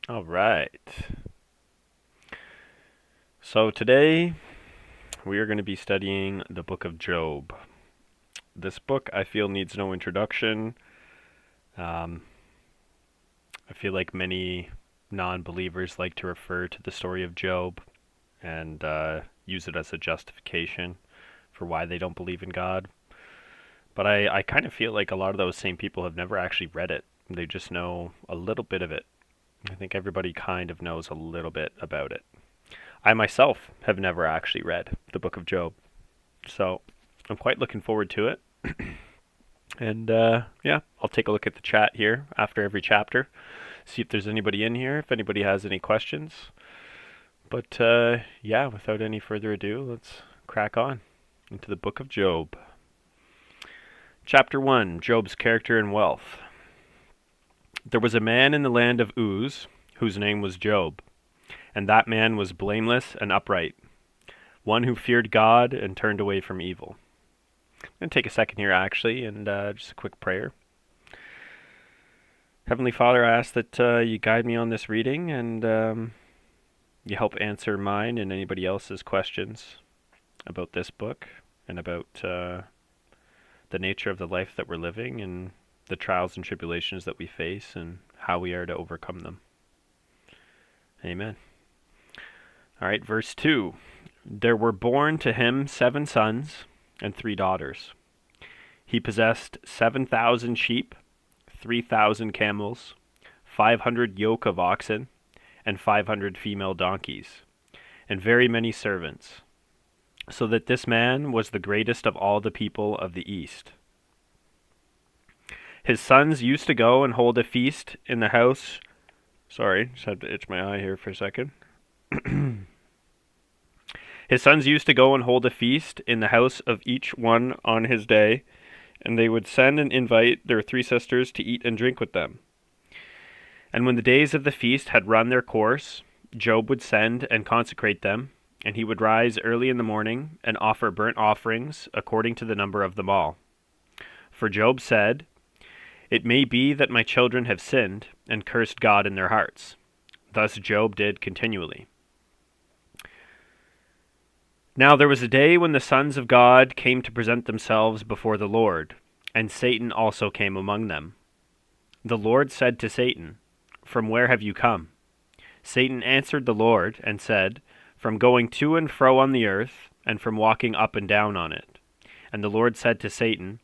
All right. So today we are going to be studying the book of Job. This book I feel needs no introduction. Um, I feel like many non believers like to refer to the story of Job and use it as a justification for why they don't believe in God. But I kind of feel like a lot of those same people have never actually read it. They just know a little bit of it. I think everybody kind of knows a little bit about it. I myself have never actually read the book of Job, so I'm quite looking forward to it. And yeah, I'll take a look at the chat here after every chapter, see if there's anybody in here, if anybody has any questions. But yeah, without any further ado, let's crack on into the book of Job. Chapter 1, Job's character and wealth. There was a man in the land of Uz, whose name was Job, and that man was blameless and upright, one who feared God and turned away from evil. I'm going to take a second here, actually, and just a quick prayer. Heavenly Father, I ask that you guide me on this reading and you help answer mine and anybody else's questions about this book and about the nature of the life that we're living and the trials and tribulations that we face and how we are to overcome them. Amen. All right, verse 2. There were born to him 7 sons and 3 daughters. He possessed 7,000 sheep, 3,000 camels, 500 yoke of oxen, and 500 female donkeys, and very many servants, so that this man was the greatest of all the people of the East. His sons used to go and hold a feast in the house. Sorry, just had to itch my eye here for a second. His sons used to go and hold a feast in the house of each one on his day, and they would send and invite their 3 sisters to eat and drink with them. And when the days of the feast had run their course, Job would send and consecrate them, and he would rise early in the morning and offer burnt offerings according to the number of them all. For Job said, "It may be that my children have sinned and cursed God in their hearts." Thus Job did continually. Now there was a day when the sons of God came to present themselves before the Lord, and Satan also came among them. The Lord said to Satan, "From where have you come?" Satan answered the Lord and said, "From going to and fro on the earth, and from walking up and down on it." And the Lord said to Satan,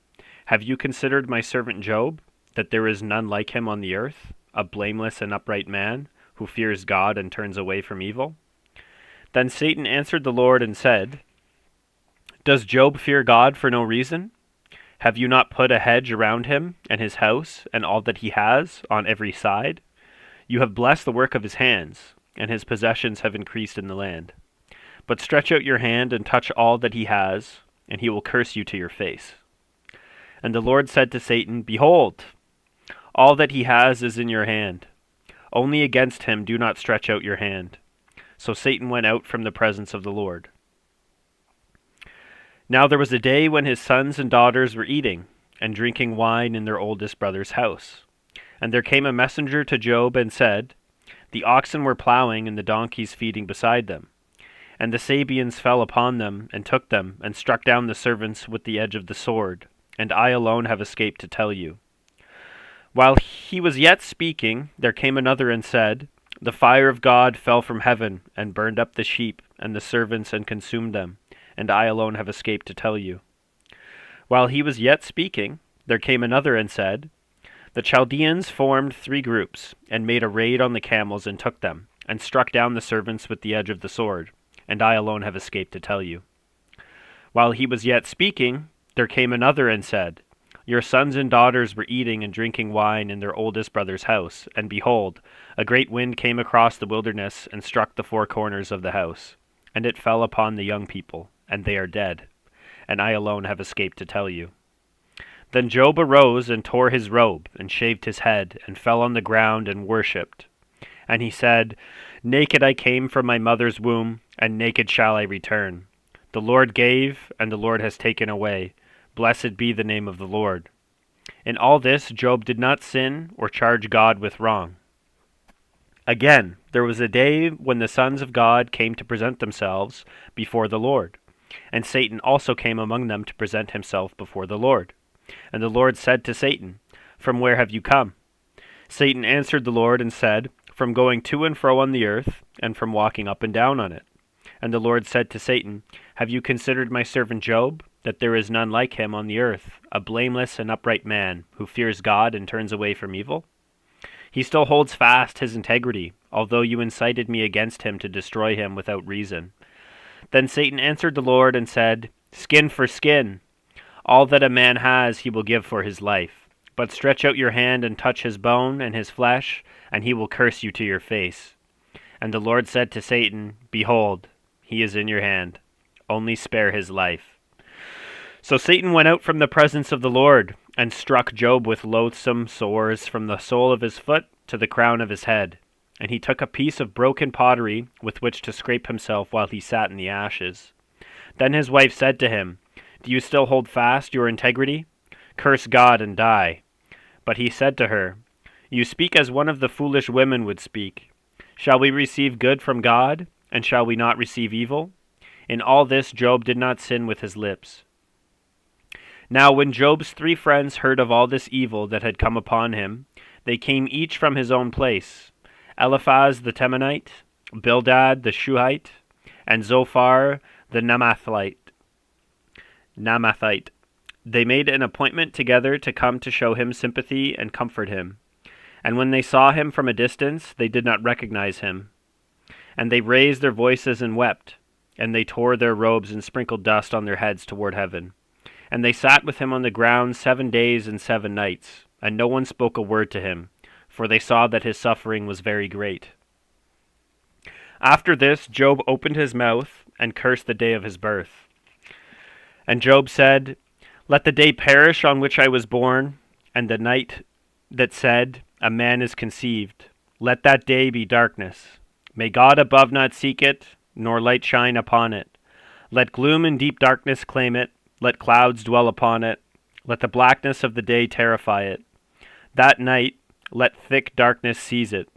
"Have you considered my servant Job, that there is none like him on the earth, a blameless and upright man, who fears God and turns away from evil?" Then Satan answered the Lord and said, "Does Job fear God for no reason? Have you not put a hedge around him and his house and all that he has on every side? You have blessed the work of his hands, and his possessions have increased in the land. But stretch out your hand and touch all that he has, and he will curse you to your face." And the Lord said to Satan, "Behold, all that he has is in your hand. Only against him do not stretch out your hand." So Satan went out from the presence of the Lord. Now there was a day when his sons and daughters were eating and drinking wine in their oldest brother's house. And there came a messenger to Job and said, "The oxen were plowing and the donkeys feeding beside them. And the Sabeans fell upon them and took them and struck down the servants with the edge of the sword. And I alone have escaped to tell you." While he was yet speaking, there came another and said, "The fire of God fell from heaven and burned up the sheep and the servants and consumed them, and I alone have escaped to tell you." While he was yet speaking, there came another and said, "The Chaldeans formed 3 groups and made a raid on the camels and took them, and struck down the servants with the edge of the sword, and I alone have escaped to tell you." While he was yet speaking, there came another and said, "Your sons and daughters were eating and drinking wine in their oldest brother's house, and behold, a great wind came across the wilderness and struck the 4 corners of the house, and it fell upon the young people, and they are dead, and I alone have escaped to tell you." Then Job arose and tore his robe, and shaved his head, and fell on the ground and worshipped. And he said, "Naked I came from my mother's womb, and naked shall I return. The Lord gave, and the Lord has taken away. Blessed be the name of the Lord." In all this Job did not sin or charge God with wrong. Again, there was a day when the sons of God came to present themselves before the Lord, and Satan also came among them to present himself before the Lord. And the Lord said to Satan, "From where have you come?" Satan answered the Lord and said, "From going to and fro on the earth, and from walking up and down on it." And the Lord said to Satan, "Have you considered my servant Job, that there is none like him on the earth, a blameless and upright man, who fears God and turns away from evil? He still holds fast his integrity, although you incited me against him to destroy him without reason." Then Satan answered the Lord and said, "Skin for skin. All that a man has he will give for his life. But stretch out your hand and touch his bone and his flesh, and he will curse you to your face." And the Lord said to Satan, "Behold, he is in your hand. Only spare his life." So Satan went out from the presence of the Lord, and struck Job with loathsome sores from the sole of his foot to the crown of his head. And he took a piece of broken pottery with which to scrape himself while he sat in the ashes. Then his wife said to him, "Do you still hold fast your integrity? Curse God and die." But he said to her, "You speak as one of the foolish women would speak. Shall we receive good from God, and shall we not receive evil?" In all this Job did not sin with his lips. Now when Job's 3 friends heard of all this evil that had come upon him, they came each from his own place: Eliphaz the Temanite, Bildad the Shuhite, and Zophar the Naamathite. They made an appointment together to come to show him sympathy and comfort him. And when they saw him from a distance, they did not recognize him. And they raised their voices and wept, and they tore their robes and sprinkled dust on their heads toward heaven. And they sat with him on the ground 7 days and 7 nights, and no one spoke a word to him, for they saw that his suffering was very great. After this, Job opened his mouth and cursed the day of his birth. And Job said, "Let the day perish on which I was born, and the night that said, a man is conceived. Let that day be darkness. May God above not seek it, nor light shine upon it. Let gloom and deep darkness claim it. Let clouds dwell upon it. Let the blackness of the day terrify it. That night, let thick darkness seize it.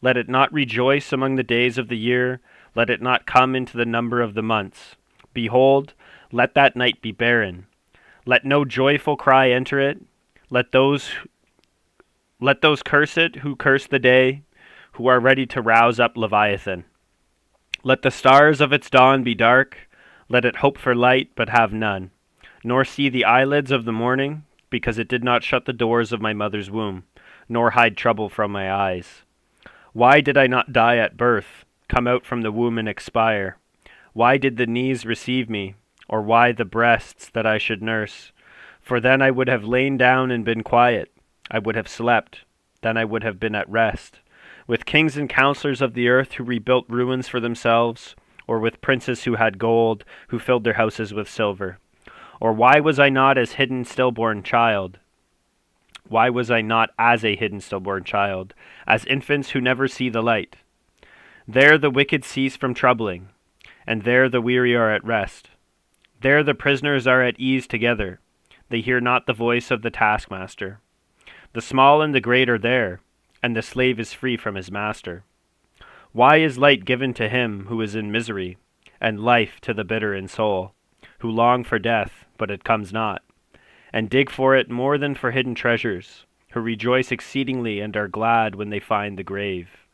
Let it not rejoice among the days of the year. Let it not come into the number of the months. Behold, let that night be barren. Let no joyful cry enter it. Let those curse it who curse the day, who are ready to rouse up Leviathan. Let the stars of its dawn be dark. Let it hope for light, but have none, nor see the eyelids of the morning, because it did not shut the doors of my mother's womb, nor hide trouble from my eyes. Why did I not die at birth, come out from the womb and expire? Why did the knees receive me, or why the breasts that I should nurse? For then I would have lain down and been quiet. I would have slept. Then I would have been at rest, with kings and counselors of the earth who rebuilt ruins for themselves, or with princes who had gold, who filled their houses with silver. Or why was I not as hidden stillborn child? Why was I not as a hidden stillborn child, as infants who never see the light? There the wicked cease from troubling, and there the weary are at rest. There the prisoners are at ease together. They hear not the voice of the taskmaster. The small and the great are there, and the slave is free from his master. Why is light given to him who is in misery, and life to the bitter in soul, who long for death, but it comes not, and dig for it more than for hidden treasures, who rejoice exceedingly and are glad when they find the grave?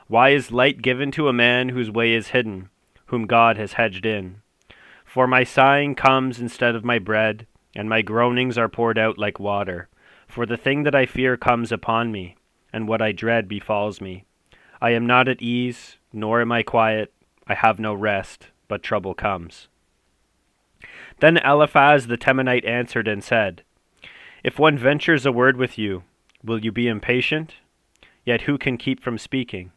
Why is light given to a man whose way is hidden, whom God has hedged in? For my sighing comes instead of my bread, and my groanings are poured out like water. For the thing that I fear comes upon me, and what I dread befalls me. I am not at ease, nor am I quiet. I have no rest, but trouble comes. Then Eliphaz the Temanite answered and said, If one ventures a word with you, will you be impatient? Yet who can keep from speaking?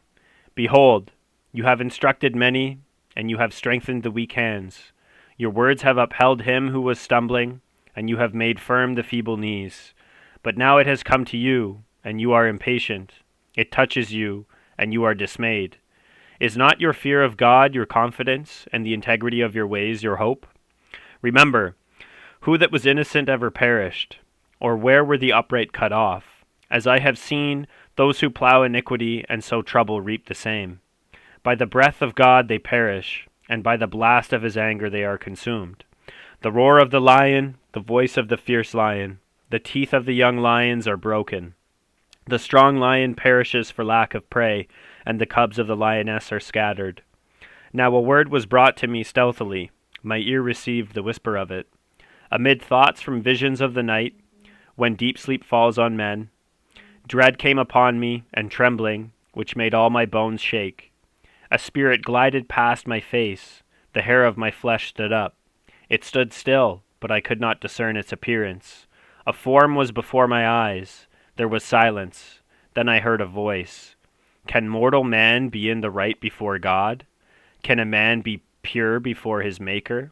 Behold, you have instructed many, and you have strengthened the weak hands. Your words have upheld him who was stumbling, and you have made firm the feeble knees. But now it has come to you, and you are impatient. It touches you, and you are dismayed. Is not your fear of God your confidence, and the integrity of your ways your hope? Remember, who that was innocent ever perished? Or where were the upright cut off? As I have seen, those who plow iniquity and sow trouble reap the same. By the breath of God they perish, and by the blast of his anger they are consumed. The roar of the lion, the voice of the fierce lion, the teeth of the young lions are broken. The strong lion perishes for lack of prey, and the cubs of the lioness are scattered. Now a word was brought to me stealthily. My ear received the whisper of it. Amid thoughts from visions of the night, when deep sleep falls on men, dread came upon me, and trembling, which made all my bones shake. A spirit glided past my face. The hair of my flesh stood up. It stood still, but I could not discern its appearance. A form was before my eyes. There was silence. Then I heard a voice. Can mortal man be in the right before God? Can a man be pure before his Maker?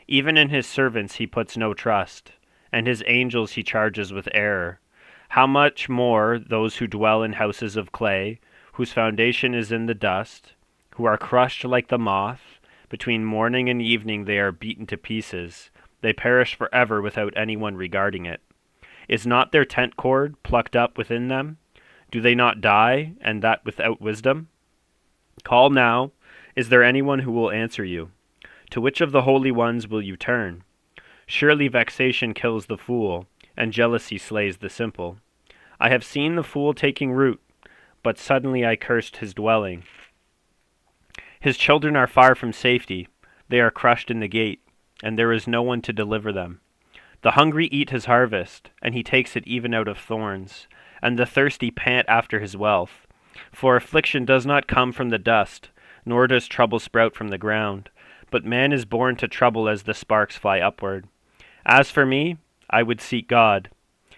Even in his servants he puts no trust, and his angels he charges with error. How much more those who dwell in houses of clay, whose foundation is in the dust, who are crushed like the moth, between morning and evening they are beaten to pieces. They perish forever without anyone regarding it. Is not their tent cord plucked up within them? Do they not die, and that without wisdom? Call now. Is there anyone who will answer you? To which of the holy ones will you turn? Surely vexation kills the fool, and jealousy slays the simple. I have seen the fool taking root, but suddenly I cursed his dwelling. His children are far from safety. They are crushed in the gate, and there is no one to deliver them. The hungry eat his harvest, and he takes it even out of thorns, and the thirsty pant after his wealth. For affliction does not come from the dust, nor does trouble sprout from the ground, but man is born to trouble as the sparks fly upward. As for me, I would seek God,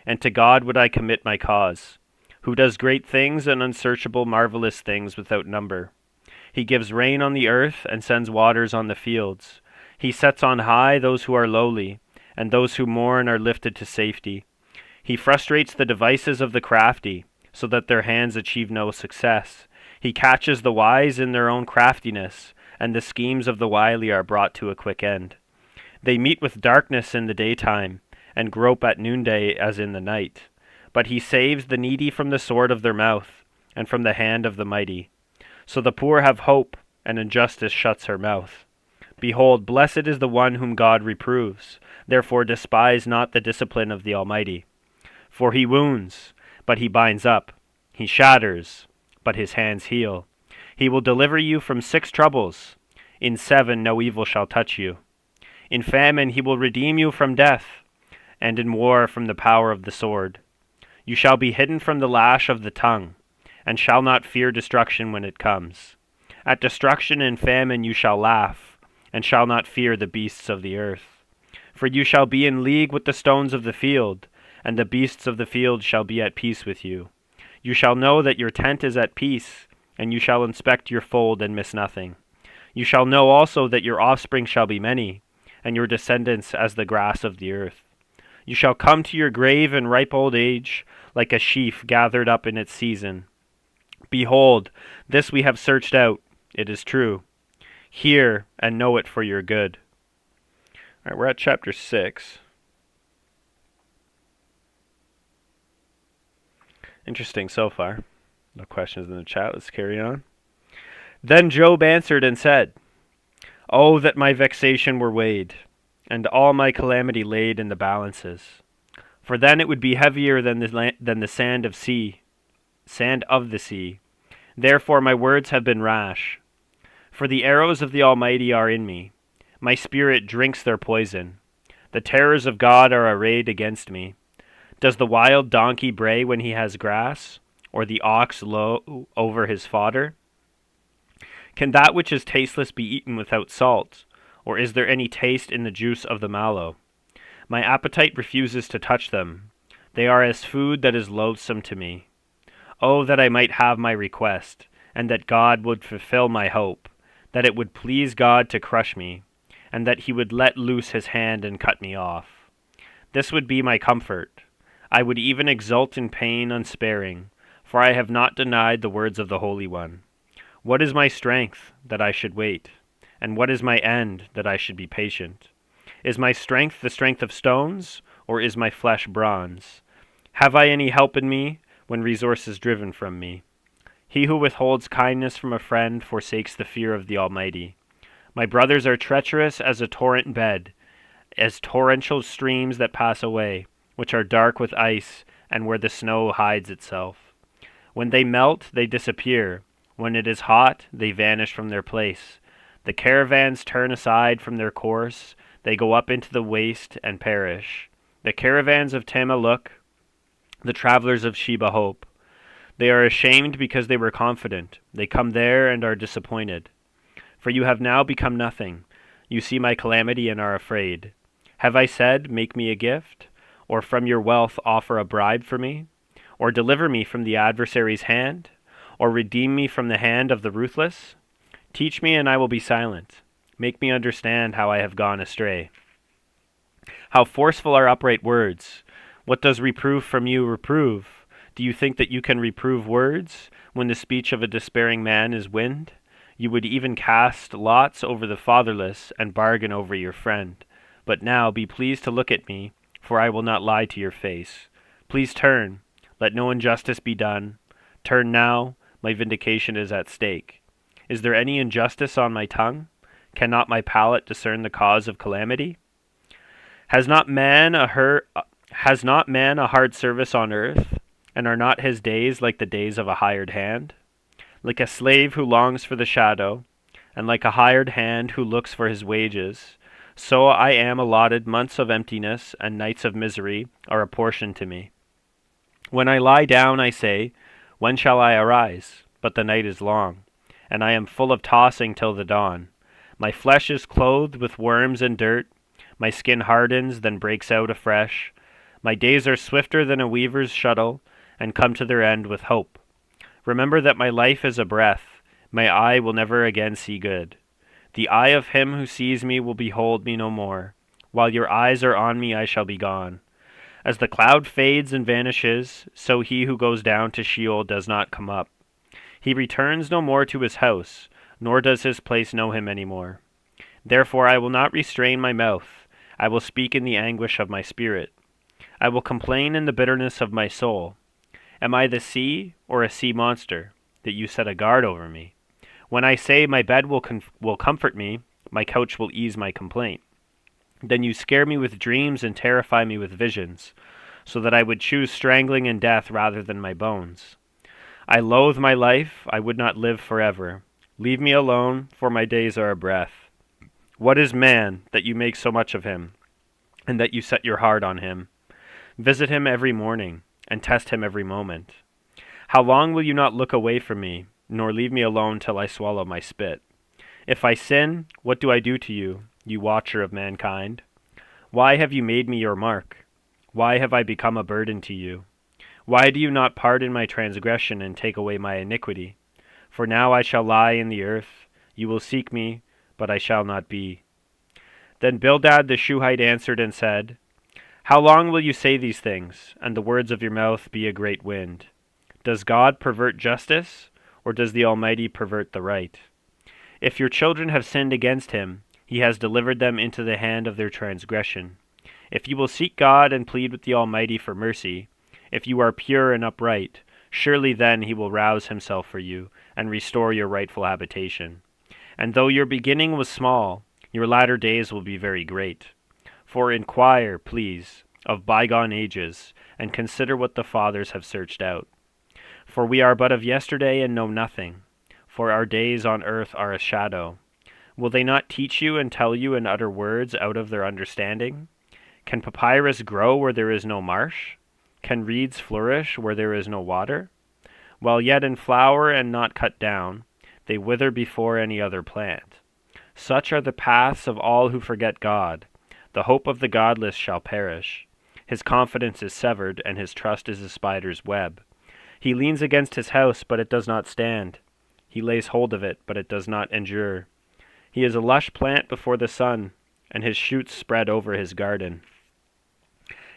and to God would I commit my cause, who does great things and unsearchable marvelous things without number. He gives rain on the earth and sends waters on the fields. He sets on high those who are lowly, and those who mourn are lifted to safety. He frustrates the devices of the crafty, so that their hands achieve no success. He catches the wise in their own craftiness, and the schemes of the wily are brought to a quick end. They meet with darkness in the daytime, and grope at noonday as in the night. But he saves the needy from the sword of their mouth, and from the hand of the mighty. So the poor have hope, and injustice shuts her mouth. Behold, blessed is the one whom God reproves. Therefore despise not the discipline of the Almighty. For he wounds, but he binds up. He shatters, but his hands heal. He will deliver you from 6 troubles. In 7 no evil shall touch you. In famine he will redeem you from death, and in war from the power of the sword. You shall be hidden from the lash of the tongue, and shall not fear destruction when it comes. At destruction and famine you shall laugh, and shall not fear the beasts of the earth. For you shall be in league with the stones of the field, and the beasts of the field shall be at peace with you. You shall know that your tent is at peace, and you shall inspect your fold and miss nothing. You shall know also that your offspring shall be many, and your descendants as the grass of the earth. You shall come to your grave in ripe old age, like a sheaf gathered up in its season. Behold, this we have searched out, it is true. Hear and know it for your good. All right, we're at chapter 6. Interesting so far. No questions in the chat. Let's carry on. Then Job answered and said, Oh, that my vexation were weighed, and all my calamity laid in the balances. For then it would be heavier than the sand of the sea. Therefore my words have been rash. For the arrows of the Almighty are in me. My spirit drinks their poison. The terrors of God are arrayed against me. Does the wild donkey bray when he has grass, or the ox low over his fodder? Can that which is tasteless be eaten without salt, or is there any taste in the juice of the mallow? My appetite refuses to touch them. They are as food that is loathsome to me. Oh, that I might have my request, and that God would fulfill my hope, that it would please God to crush me, and that he would let loose his hand and cut me off. This would be my comfort. I would even exult in pain unsparing, for I have not denied the words of the Holy One. What is my strength, that I should wait? And what is my end, that I should be patient? Is my strength the strength of stones, or is my flesh bronze? Have I any help in me, when resource is driven from me. He who withholds kindness from a friend forsakes the fear of the Almighty. My brothers are treacherous as a torrent bed, as torrential streams that pass away, which are dark with ice, and where the snow hides itself. When they melt, they disappear. When it is hot, they vanish from their place. The caravans turn aside from their course. They go up into the waste and perish. The caravans of Tema look. The travelers of Sheba hope. They are ashamed because they were confident. They come there and are disappointed. For you have now become nothing. You see my calamity and are afraid. Have I said, make me a gift? Or from your wealth offer a bribe for me? Or deliver me from the adversary's hand? Or redeem me from the hand of the ruthless? Teach me and I will be silent. Make me understand how I have gone astray. How forceful are upright words! What does reproof from you reprove? Do you think that you can reprove words, when the speech of a despairing man is wind? You would even cast lots over the fatherless, and bargain over your friend. But now be pleased to look at me, for I will not lie to your face. Please turn, let no injustice be done. Turn now, my vindication is at stake. Is there any injustice on my tongue? Cannot my palate discern the cause of calamity? Has not man a hard service on earth? And are not his days like the days of a hired hand? Like a slave who longs for the shadow, and like a hired hand who looks for his wages, so I am allotted months of emptiness, and nights of misery are apportioned to me. When I lie down, I say, when shall I arise? But the night is long, and I am full of tossing till the dawn. My flesh is clothed with worms and dirt, my skin hardens, then breaks out afresh. My days are swifter than a weaver's shuttle, and come to their end with hope. Remember that my life is a breath. My eye will never again see good. The eye of him who sees me will behold me no more. While your eyes are on me, I shall be gone. As the cloud fades and vanishes, so he who goes down to Sheol does not come up. He returns no more to his house, nor does his place know him any more. Therefore I will not restrain my mouth. I will speak in the anguish of my spirit. I will complain in the bitterness of my soul. Am I the sea, or a sea monster, that you set a guard over me? When I say my bed will comfort me, my couch will ease my complaint. Then you scare me with dreams and terrify me with visions, so that I would choose strangling and death rather than my bones. I loathe my life, I would not live forever. Leave me alone, for my days are a breath. What is man, that you make so much of him, and that you set your heart on him? Visit him every morning, and test him every moment. How long will you not look away from me, nor leave me alone till I swallow my spit? If I sin, what do I do to you, you watcher of mankind? Why have you made me your mark? Why have I become a burden to you? Why do you not pardon my transgression and take away my iniquity? For now I shall lie in the earth. You will seek me, but I shall not be. Then Bildad the Shuhite answered and said, How long will you say these things, and the words of your mouth be a great wind? Does God pervert justice, or does the Almighty pervert the right? If your children have sinned against him, he has delivered them into the hand of their transgression. If you will seek God and plead with the Almighty for mercy, if you are pure and upright, surely then he will rouse himself for you, and restore your rightful habitation. And though your beginning was small, your latter days will be very great. For inquire, please, of bygone ages, and consider what the fathers have searched out. For we are but of yesterday and know nothing, for our days on earth are a shadow. Will they not teach you and tell you and utter words out of their understanding? Can papyrus grow where there is no marsh? Can reeds flourish where there is no water? While yet in flower and not cut down, they wither before any other plant. Such are the paths of all who forget God. The hope of the godless shall perish. His confidence is severed, and his trust is a spider's web. He leans against his house, but it does not stand. He lays hold of it, but it does not endure. He is a lush plant before the sun, and his shoots spread over his garden.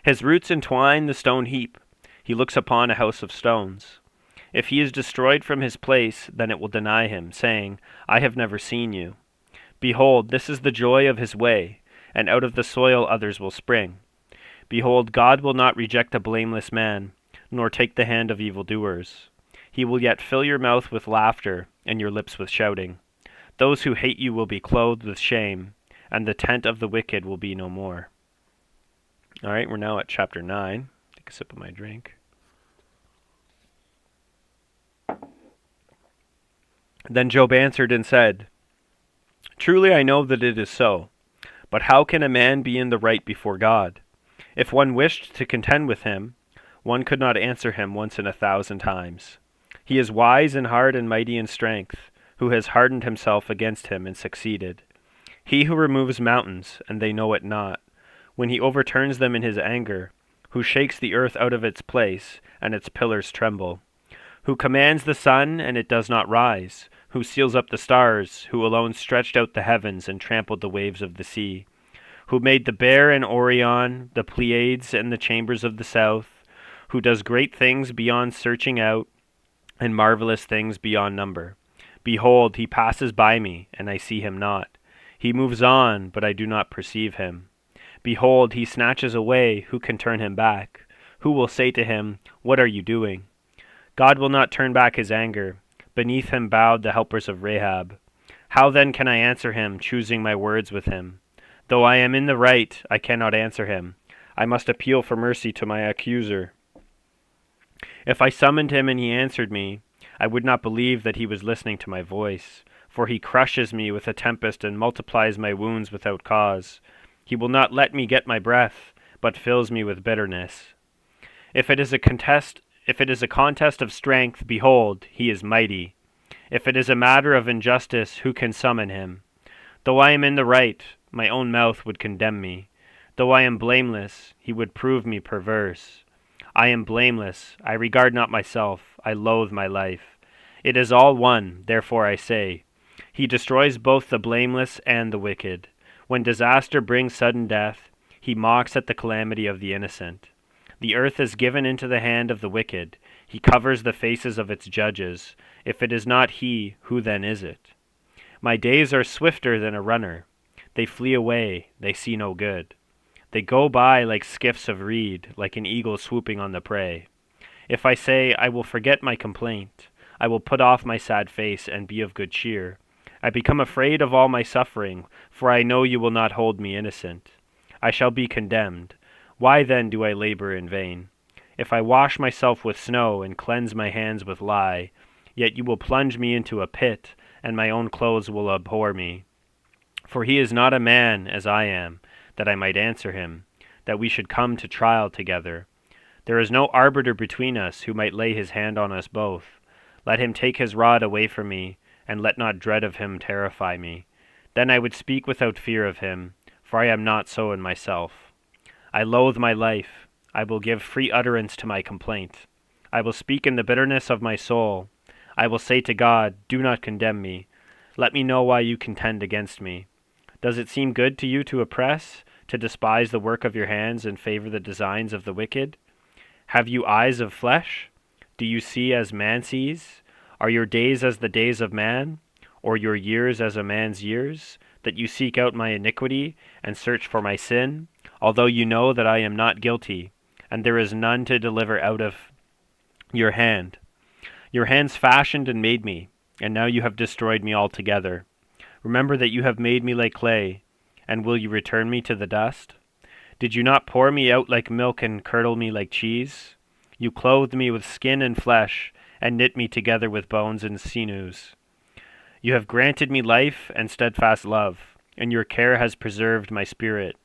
His roots entwine the stone heap. He looks upon a house of stones. If he is destroyed from his place, then it will deny him, saying, I have never seen you. Behold, this is the joy of his way, and out of the soil others will spring. Behold, God will not reject a blameless man, nor take the hand of evildoers. He will yet fill your mouth with laughter, and your lips with shouting. Those who hate you will be clothed with shame, and the tent of the wicked will be no more. All right, we're now at chapter 9. Take a sip of my drink. Then Job answered and said, Truly I know that it is so, but how can a man be in the right before God? If one wished to contend with him, one could not answer him once in 1,000 times. He is wise in heart and mighty in strength, who has hardened himself against him and succeeded. He who removes mountains, and they know it not, when he overturns them in his anger, who shakes the earth out of its place, and its pillars tremble, who commands the sun, and it does not rise, who seals up the stars, who alone stretched out the heavens and trampled the waves of the sea, who made the Bear and Orion, the Pleiades and the chambers of the south, who does great things beyond searching out, and marvelous things beyond number. Behold, he passes by me, and I see him not. He moves on, but I do not perceive him. Behold, he snatches away, who can turn him back? Who will say to him, What are you doing? God will not turn back his anger. Beneath him bowed the helpers of Rahab. How then can I answer him, choosing my words with him? Though I am in the right, I cannot answer him. I must appeal for mercy to my accuser. If I summoned him and he answered me, I would not believe that he was listening to my voice, for he crushes me with a tempest and multiplies my wounds without cause. He will not let me get my breath, but fills me with bitterness. If it is a contest of strength, behold, he is mighty. If it is a matter of injustice, who can summon him? Though I am in the right, my own mouth would condemn me. Though I am blameless, he would prove me perverse. I am blameless, I regard not myself, I loathe my life. It is all one, therefore I say, he destroys both the blameless and the wicked. When disaster brings sudden death, he mocks at the calamity of the innocent. The earth is given into the hand of the wicked. He covers the faces of its judges. If it is not he, who then is it? My days are swifter than a runner. They flee away, they see no good. They go by like skiffs of reed, like an eagle swooping on the prey. If I say, I will forget my complaint, I will put off my sad face and be of good cheer. I become afraid of all my suffering, for I know you will not hold me innocent. I shall be condemned. Why then do I labor in vain? If I wash myself with snow and cleanse my hands with lye, yet you will plunge me into a pit, and my own clothes will abhor me. For he is not a man as I am, that I might answer him, that we should come to trial together. There is no arbiter between us who might lay his hand on us both. Let him take his rod away from me, and let not dread of him terrify me. Then I would speak without fear of him, for I am not so in myself. I loathe my life. I will give free utterance to my complaint. I will speak in the bitterness of my soul. I will say to God, do not condemn me. Let me know why you contend against me. Does it seem good to you to oppress, to despise the work of your hands and favor the designs of the wicked? Have you eyes of flesh? Do you see as man sees? Are your days as the days of man, or your years as a man's years, that you seek out my iniquity and search for my sin, although you know that I am not guilty, and there is none to deliver out of your hand? Your hands fashioned and made me, and now you have destroyed me altogether. Remember that you have made me like clay, and will you return me to the dust? Did you not pour me out like milk and curdle me like cheese? You clothed me with skin and flesh, and knit me together with bones and sinews. You have granted me life and steadfast love, and your care has preserved my spirit.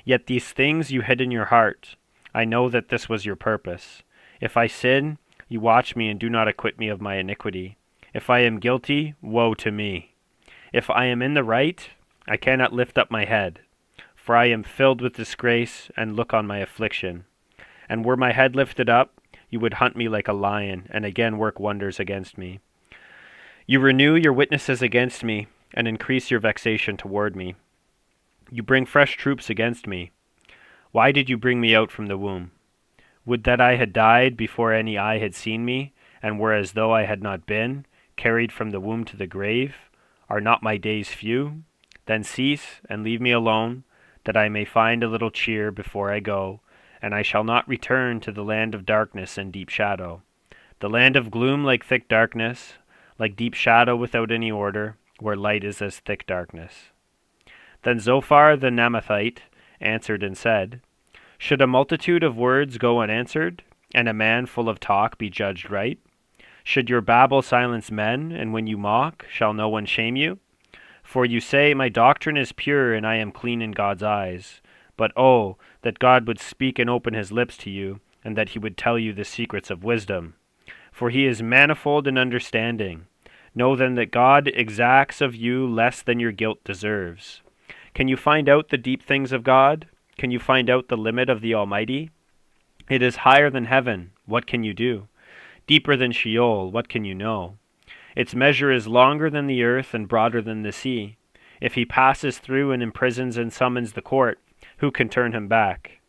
Yet these things you hid in your heart. I know that this was your purpose. If I sin, you watch me and do not acquit me of my iniquity. If I am guilty, woe to me. If I am in the right, I cannot lift up my head, for I am filled with disgrace and look on my affliction. And were my head lifted up, you would hunt me like a lion, and again work wonders against me. You renew your witnesses against me, and increase your vexation toward me. You bring fresh troops against me. Why did you bring me out from the womb? Would that I had died before any eye had seen me, and were as though I had not been, carried from the womb to the grave. Are not my days few? Then cease, and leave me alone, that I may find a little cheer before I go, and I shall not return to the land of darkness and deep shadow, the land of gloom like thick darkness, like deep shadow without any order, where light is as thick darkness. Then Zophar the Naamathite answered and said, Should a multitude of words go unanswered, and a man full of talk be judged right? Should your babble silence men, and when you mock, shall no one shame you? For you say, My doctrine is pure, and I am clean in God's eyes. But oh, that God would speak and open his lips to you, and that he would tell you the secrets of wisdom. For he is manifold in understanding. Know then that God exacts of you less than your guilt deserves. Can you find out the deep things of God? Can you find out the limit of the Almighty? It is higher than heaven. What can you do? Deeper than Sheol. What can you know? Its measure is longer than the earth and broader than the sea. If he passes through and imprisons and summons the court, who can turn him back?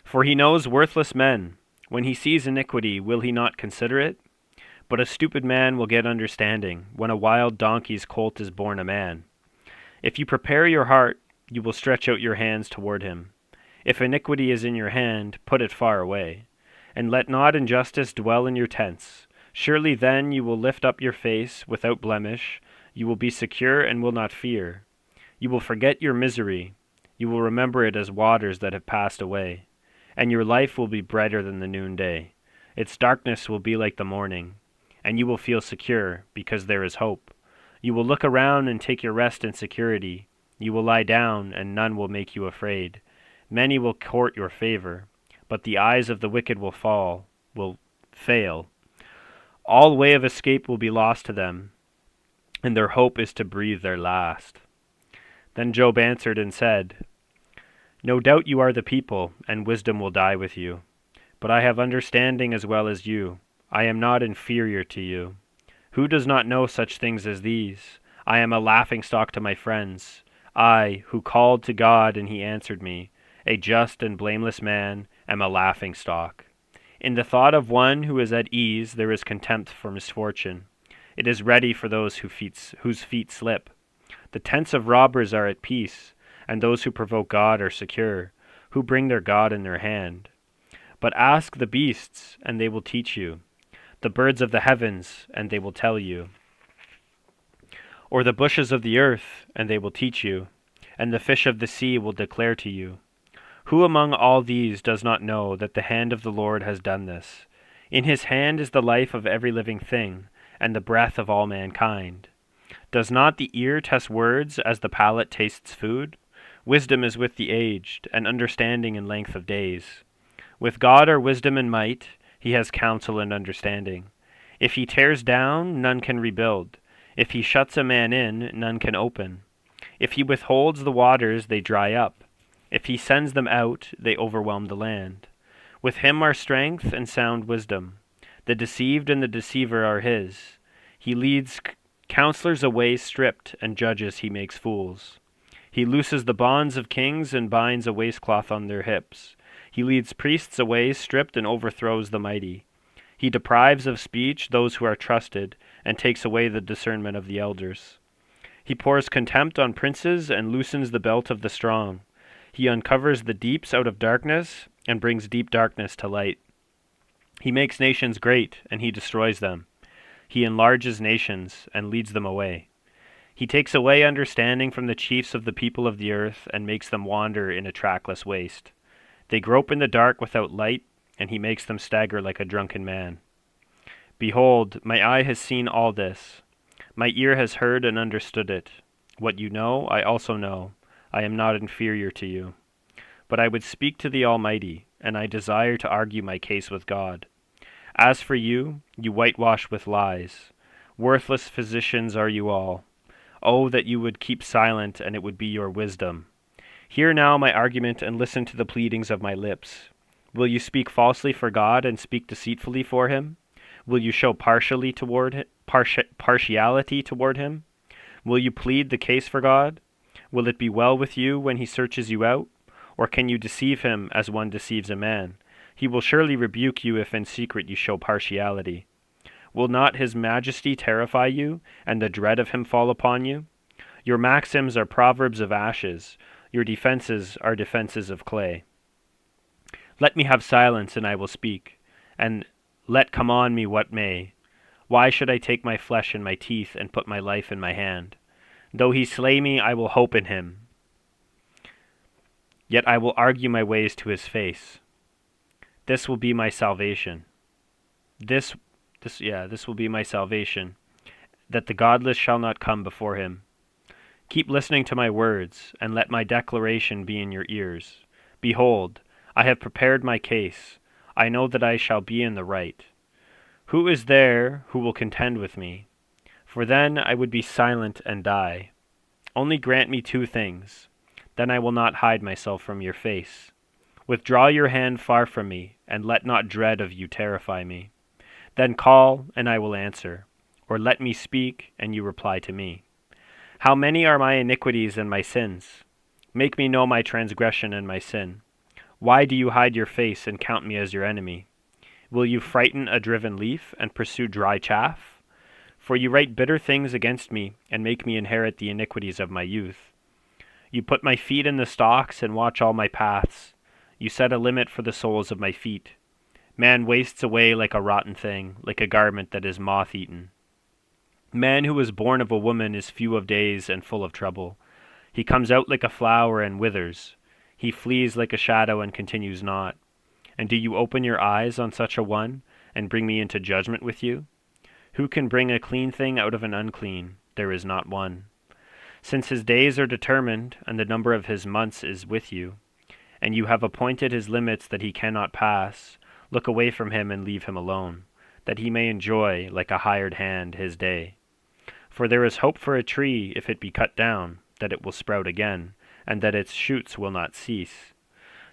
For he knows worthless men. When he sees iniquity, will he not consider it? But a stupid man will get understanding, when a wild donkey's colt is born a man. If you prepare your heart, you will stretch out your hands toward him. If iniquity is in your hand, put it far away. And let not injustice dwell in your tents. Surely then you will lift up your face without blemish. You will be secure and will not fear. You will forget your misery. You will remember it as waters that have passed away. And your life will be brighter than the noonday. Its darkness will be like the morning. And you will feel secure, because there is hope. You will look around and take your rest in security. You will lie down, and none will make you afraid. Many will court your favor, but the eyes of the wicked will fail. All way of escape will be lost to them, and their hope is to breathe their last. Then Job answered and said, No doubt you are the people, and wisdom will die with you. But I have understanding as well as you. I am not inferior to you. Who does not know such things as these? I am a laughingstock to my friends. I, who called to God, and he answered me, a just and blameless man, am a laughingstock. In the thought of one who is at ease there is contempt for misfortune. It is ready for those whose feet slip. The tents of robbers are at peace, and those who provoke God are secure, who bring their God in their hand. But ask the beasts, and they will teach you, the birds of the heavens, and they will tell you, or the bushes of the earth, and they will teach you, and the fish of the sea will declare to you. Who among all these does not know that the hand of the Lord has done this? In his hand is the life of every living thing, and the breath of all mankind. Does not the ear test words as the palate tastes food? Wisdom is with the aged, and understanding in length of days. With God are wisdom and might, he has counsel and understanding. If he tears down, none can rebuild. If he shuts a man in, none can open. If he withholds the waters, they dry up. If he sends them out, they overwhelm the land. With him are strength and sound wisdom. The deceived and the deceiver are his. He leads counselors away stripped, and judges he makes fools. He looses the bonds of kings and binds a waistcloth on their hips. He leads priests away stripped and overthrows the mighty. He deprives of speech those who are trusted, and takes away the discernment of the elders. He pours contempt on princes and loosens the belt of the strong. He uncovers the deeps out of darkness and brings deep darkness to light. He makes nations great, and he destroys them. He enlarges nations and leads them away. He takes away understanding from the chiefs of the people of the earth and makes them wander in a trackless waste. They grope in the dark without light, and he makes them stagger like a drunken man. Behold, my eye has seen all this. My ear has heard and understood it. What you know, I also know. I am not inferior to you. But I would speak to the Almighty, and I desire to argue my case with God. As for you, you whitewash with lies. Worthless physicians are you all. Oh, that you would keep silent, and it would be your wisdom. Hear now my argument, and listen to the pleadings of my lips. Will you speak falsely for God, and speak deceitfully for him? Will you show partiality toward him? Will you plead the case for God? Will it be well with you when he searches you out? Or can you deceive him as one deceives a man? He will surely rebuke you if in secret you show partiality. Will not his majesty terrify you, and the dread of him fall upon you? Your maxims are proverbs of ashes. Your defenses are defenses of clay. Let me have silence, and I will speak, and let come on me what may. Why should I take my flesh in my teeth and put my life in my hand? Though he slay me, I will hope in him. Yet I will argue my ways to his face. This will be my salvation. This will be my salvation, that the godless shall not come before him. Keep listening to my words, and let my declaration be in your ears. Behold, I have prepared my case. I know that I shall be in the right. Who is there who will contend with me? For then I would be silent and die. Only grant me 2 things. Then I will not hide myself from your face. Withdraw your hand far from me, and let not dread of you terrify me. Then call, and I will answer, or let me speak, and you reply to me. How many are my iniquities and my sins? Make me know my transgression and my sin. Why do you hide your face and count me as your enemy? Will you frighten a driven leaf and pursue dry chaff? For you write bitter things against me, and make me inherit the iniquities of my youth. You put my feet in the stocks and watch all my paths. You set a limit for the soles of my feet. Man wastes away like a rotten thing, like a garment that is moth-eaten. Man who is born of a woman is few of days and full of trouble. He comes out like a flower and withers. He flees like a shadow and continues not. And do you open your eyes on such a one, and bring me into judgment with you? Who can bring a clean thing out of an unclean? There is not one. Since his days are determined, and the number of his months is with you, and you have appointed his limits that he cannot pass, look away from him and leave him alone, that he may enjoy, like a hired hand, his day. For there is hope for a tree, if it be cut down, that it will sprout again, and that its shoots will not cease.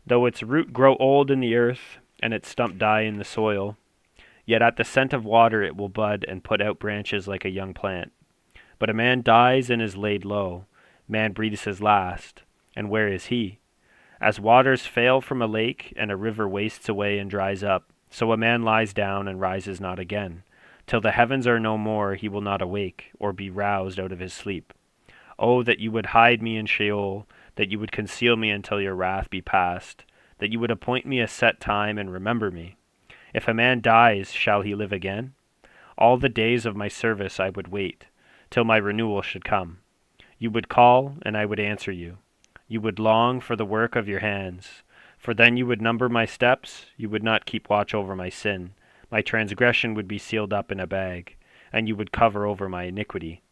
Though its root grow old in the earth, and its stump die in the soil, yet at the scent of water it will bud and put out branches like a young plant. But a man dies and is laid low. Man breathes his last, and where is he? As waters fail from a lake, and a river wastes away and dries up, so a man lies down and rises not again. Till the heavens are no more, he will not awake, or be roused out of his sleep. Oh, that you would hide me in Sheol, that you would conceal me until your wrath be past, that you would appoint me a set time and remember me. If a man dies, shall he live again? All the days of my service I would wait, till my renewal should come. You would call, and I would answer you. You would long for the work of your hands. For then you would number my steps, you would not keep watch over my sin. My transgression would be sealed up in a bag, and you would cover over my iniquity.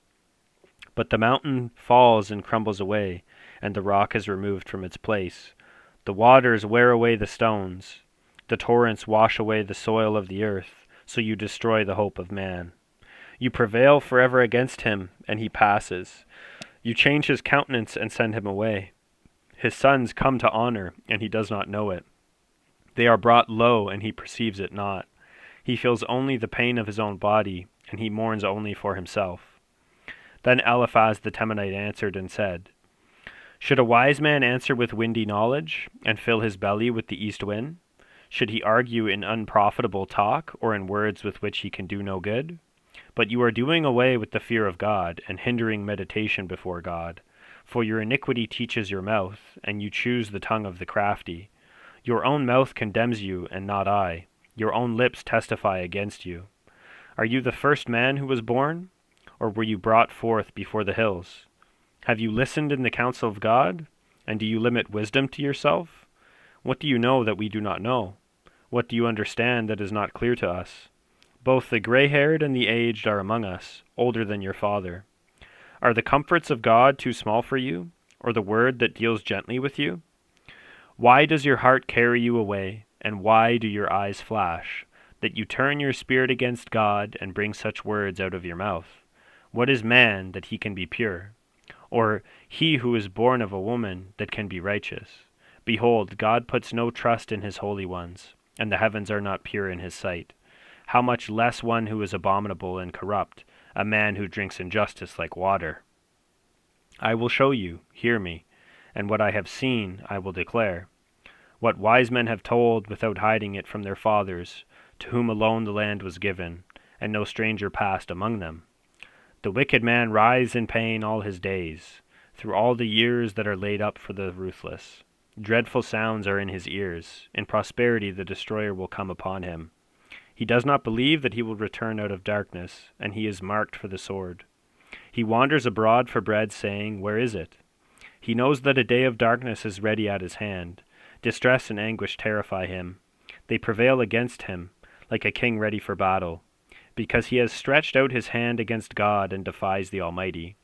But the mountain falls and crumbles away, and the rock is removed from its place. The waters wear away the stones. The torrents wash away the soil of the earth, so you destroy the hope of man. You prevail forever against him, and he passes. You change his countenance and send him away. His sons come to honor, and he does not know it. They are brought low, and he perceives it not. He feels only the pain of his own body, and he mourns only for himself. Then Eliphaz the Temanite answered and said, Should a wise man answer with windy knowledge, and fill his belly with the east wind? Should he argue in unprofitable talk, or in words with which he can do no good? But you are doing away with the fear of God, and hindering meditation before God. For your iniquity teaches your mouth, and you choose the tongue of the crafty. Your own mouth condemns you, and not I. Your own lips testify against you. Are you the first man who was born? Or were you brought forth before the hills? Have you listened in the counsel of God? And do you limit wisdom to yourself? What do you know that we do not know? What do you understand that is not clear to us? Both the gray-haired and the aged are among us, older than your father. Are the comforts of God too small for you, or the word that deals gently with you? Why does your heart carry you away, and why do your eyes flash, that you turn your spirit against God and bring such words out of your mouth? What is man that he can be pure? Or he who is born of a woman that can be righteous? Behold, God puts no trust in his holy ones, and the heavens are not pure in his sight. How much less one who is abominable and corrupt, a man who drinks injustice like water? I will show you, hear me, and what I have seen I will declare. What wise men have told without hiding it from their fathers, to whom alone the land was given, and no stranger passed among them. The wicked man writhes in pain all his days, through all the years that are laid up for the ruthless. Dreadful sounds are in his ears. In prosperity the destroyer will come upon him. He does not believe that he will return out of darkness, and he is marked for the sword. He wanders abroad for bread, saying, "Where is it?" He knows that a day of darkness is ready at his hand. Distress and anguish terrify him. They prevail against him, like a king ready for battle, because he has stretched out his hand against God and defies the Almighty,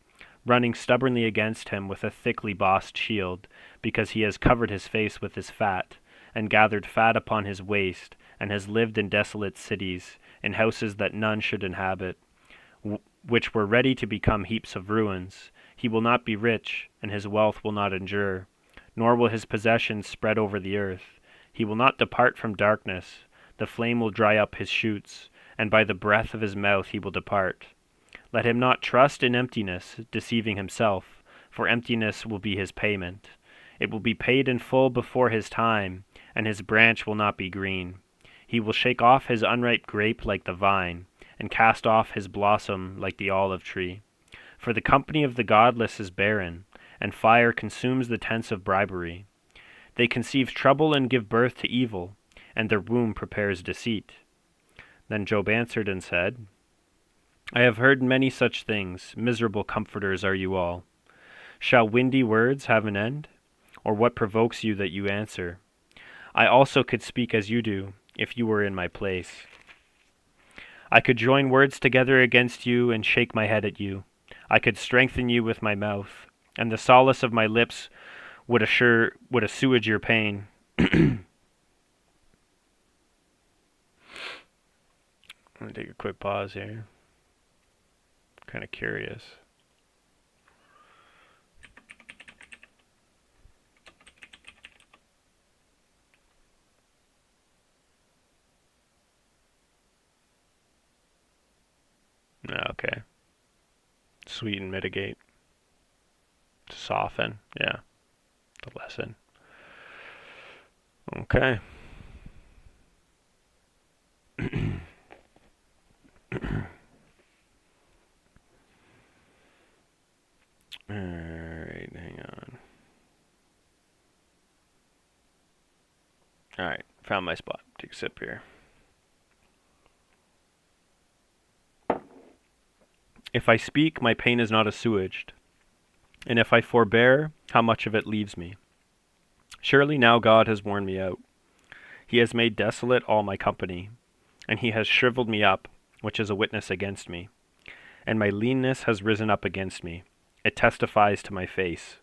running stubbornly against him with a thickly bossed shield, because he has covered his face with his fat, and gathered fat upon his waist, and has lived in desolate cities, in houses that none should inhabit, which were ready to become heaps of ruins. He will not be rich, and his wealth will not endure, nor will his possessions spread over the earth. He will not depart from darkness. The flame will dry up his shoots, and by the breath of his mouth he will depart. Let him not trust in emptiness, deceiving himself, for emptiness will be his payment. It will be paid in full before his time, and his branch will not be green. He will shake off his unripe grape like the vine, and cast off his blossom like the olive tree. For the company of the godless is barren, and fire consumes the tents of bribery. They conceive trouble and give birth to evil, and their womb prepares deceit. Then Job answered and said, I have heard many such things. Miserable comforters are you all. Shall windy words have an end? Or what provokes you that you answer? I also could speak as you do, if you were in my place. I could join words together against you and shake my head at you. I could strengthen you with my mouth, and the solace of my lips would assuage your pain. I'm going to take a quick pause here. Kind of curious. Okay. Sweeten, mitigate. Soften. Yeah. The lesson. Okay. Alright, hang on. Alright, found my spot. Take a sip here. If I speak, my pain is not assuaged, and if I forbear, how much of it leaves me? Surely now God has worn me out. He has made desolate all my company, and he has shriveled me up, which is a witness against me. And my leanness has risen up against me. It testifies to my face.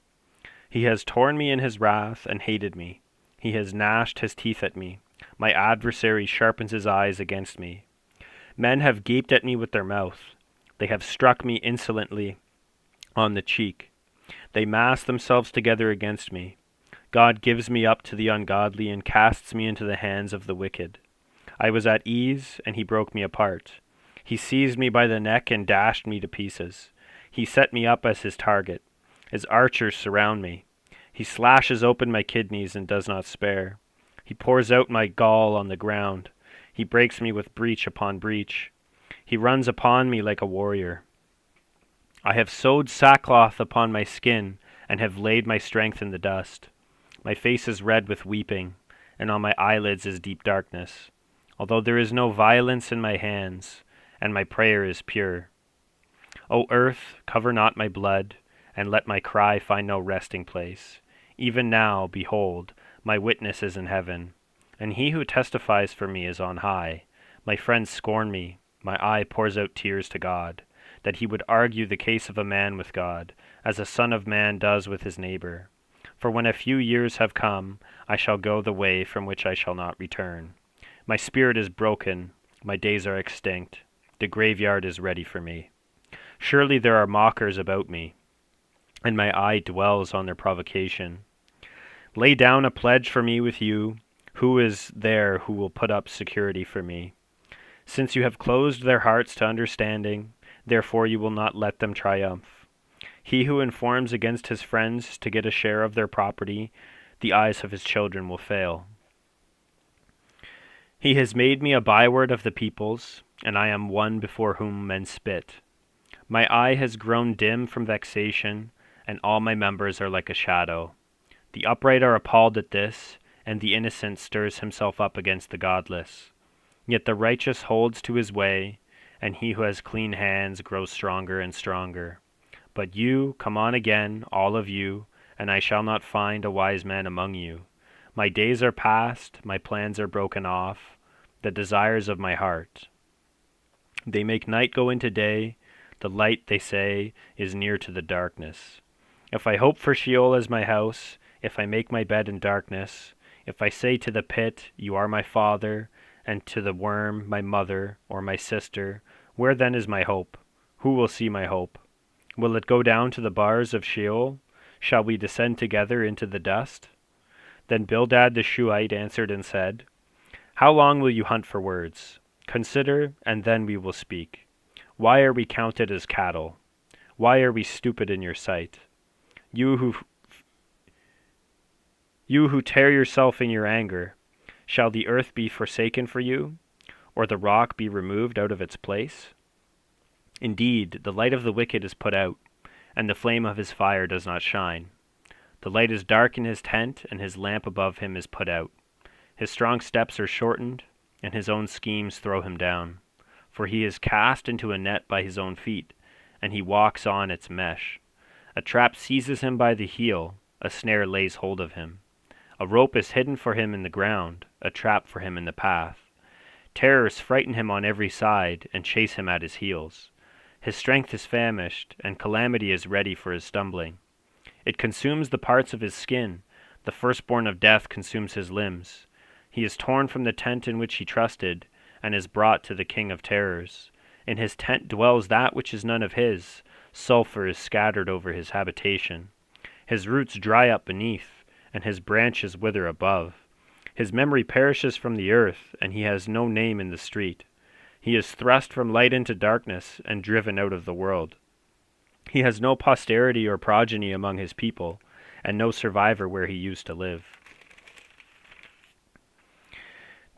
He has torn me in his wrath and hated me. He has gnashed his teeth at me. My adversary sharpens his eyes against me. Men have gaped at me with their mouth. They have struck me insolently on the cheek. They mass themselves together against me. God gives me up to the ungodly and casts me into the hands of the wicked. I was at ease, and he broke me apart. He seized me by the neck and dashed me to pieces. He set me up as his target. His archers surround me. He slashes open my kidneys and does not spare. He pours out my gall on the ground. He breaks me with breach upon breach. He runs upon me like a warrior. I have sewed sackcloth upon my skin and have laid my strength in the dust. My face is red with weeping, and on my eyelids is deep darkness, although there is no violence in my hands, and my prayer is pure. O earth, cover not my blood, and let my cry find no resting place. Even now, behold, my witness is in heaven, and he who testifies for me is on high. My friends scorn me. My eye pours out tears to God, that he would argue the case of a man with God, as a son of man does with his neighbor. For when a few years have come, I shall go the way from which I shall not return. My spirit is broken, my days are extinct, the graveyard is ready for me. Surely there are mockers about me, and my eye dwells on their provocation. Lay down a pledge for me with you. Who is there who will put up security for me? Since you have closed their hearts to understanding, therefore you will not let them triumph. He who informs against his friends to get a share of their property, the eyes of his children will fail. He has made me a byword of the peoples, and I am one before whom men spit. My eye has grown dim from vexation, and all my members are like a shadow. The upright are appalled at this, and the innocent stirs himself up against the godless. Yet the righteous holds to his way, and he who has clean hands grows stronger and stronger. But you, come on again, all of you, and I shall not find a wise man among you. My days are past, my plans are broken off, the desires of my heart. They make night go into day, the light, they say, is near to the darkness. If I hope for Sheol as my house, if I make my bed in darkness, if I say to the pit, you are my father, and to the worm, my mother, or my sister, where then is my hope? Who will see my hope? Will it go down to the bars of Sheol? Shall we descend together into the dust? Then Bildad the Shuhite answered and said, How long will you hunt for words? Consider, and then we will speak. Why are we counted as cattle? Why are we stupid in your sight? You who tear yourself in your anger, shall the earth be forsaken for you, or the rock be removed out of its place? Indeed, the light of the wicked is put out, and the flame of his fire does not shine. The light is dark in his tent, and his lamp above him is put out. His strong steps are shortened, and his own schemes throw him down. For he is cast into a net by his own feet, and he walks on its mesh. A trap seizes him by the heel, a snare lays hold of him. A rope is hidden for him in the ground, a trap for him in the path. Terrors frighten him on every side, and chase him at his heels. His strength is famished, and calamity is ready for his stumbling. It consumes the parts of his skin, the firstborn of death consumes his limbs. He is torn from the tent in which he trusted, and is brought to the king of terrors. In his tent dwells that which is none of his. Sulfur is scattered over his habitation. His roots dry up beneath, and his branches wither above. His memory perishes from the earth, and he has no name in the street. He is thrust from light into darkness, and driven out of the world. He has no posterity or progeny among his people, and no survivor where he used to live.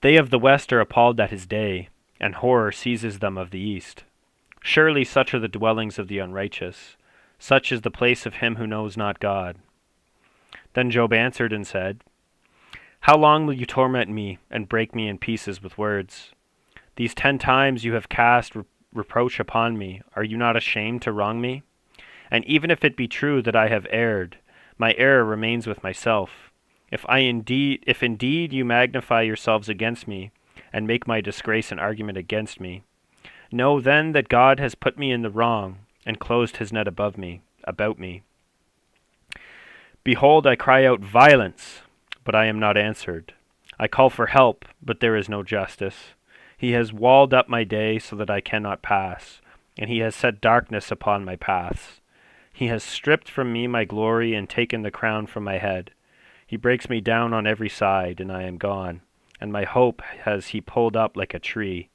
They of the west are appalled at his day, and horror seizes them of the east. Surely such are the dwellings of the unrighteous. Such is the place of him who knows not God. Then Job answered and said, How long will you torment me, and break me in pieces with words? These 10 times you have cast reproach upon me. Are you not ashamed to wrong me? And even if it be true that I have erred, my error remains with myself. If indeed you magnify yourselves against me, and make my disgrace an argument against me, know then that God has put me in the wrong, and closed his net about me. Behold, I cry out violence, but I am not answered. I call for help, but there is no justice. He has walled up my day so that I cannot pass, and he has set darkness upon my paths. He has stripped from me my glory and taken the crown from my head. He breaks me down on every side, and I am gone, and my hope has he pulled up like a tree.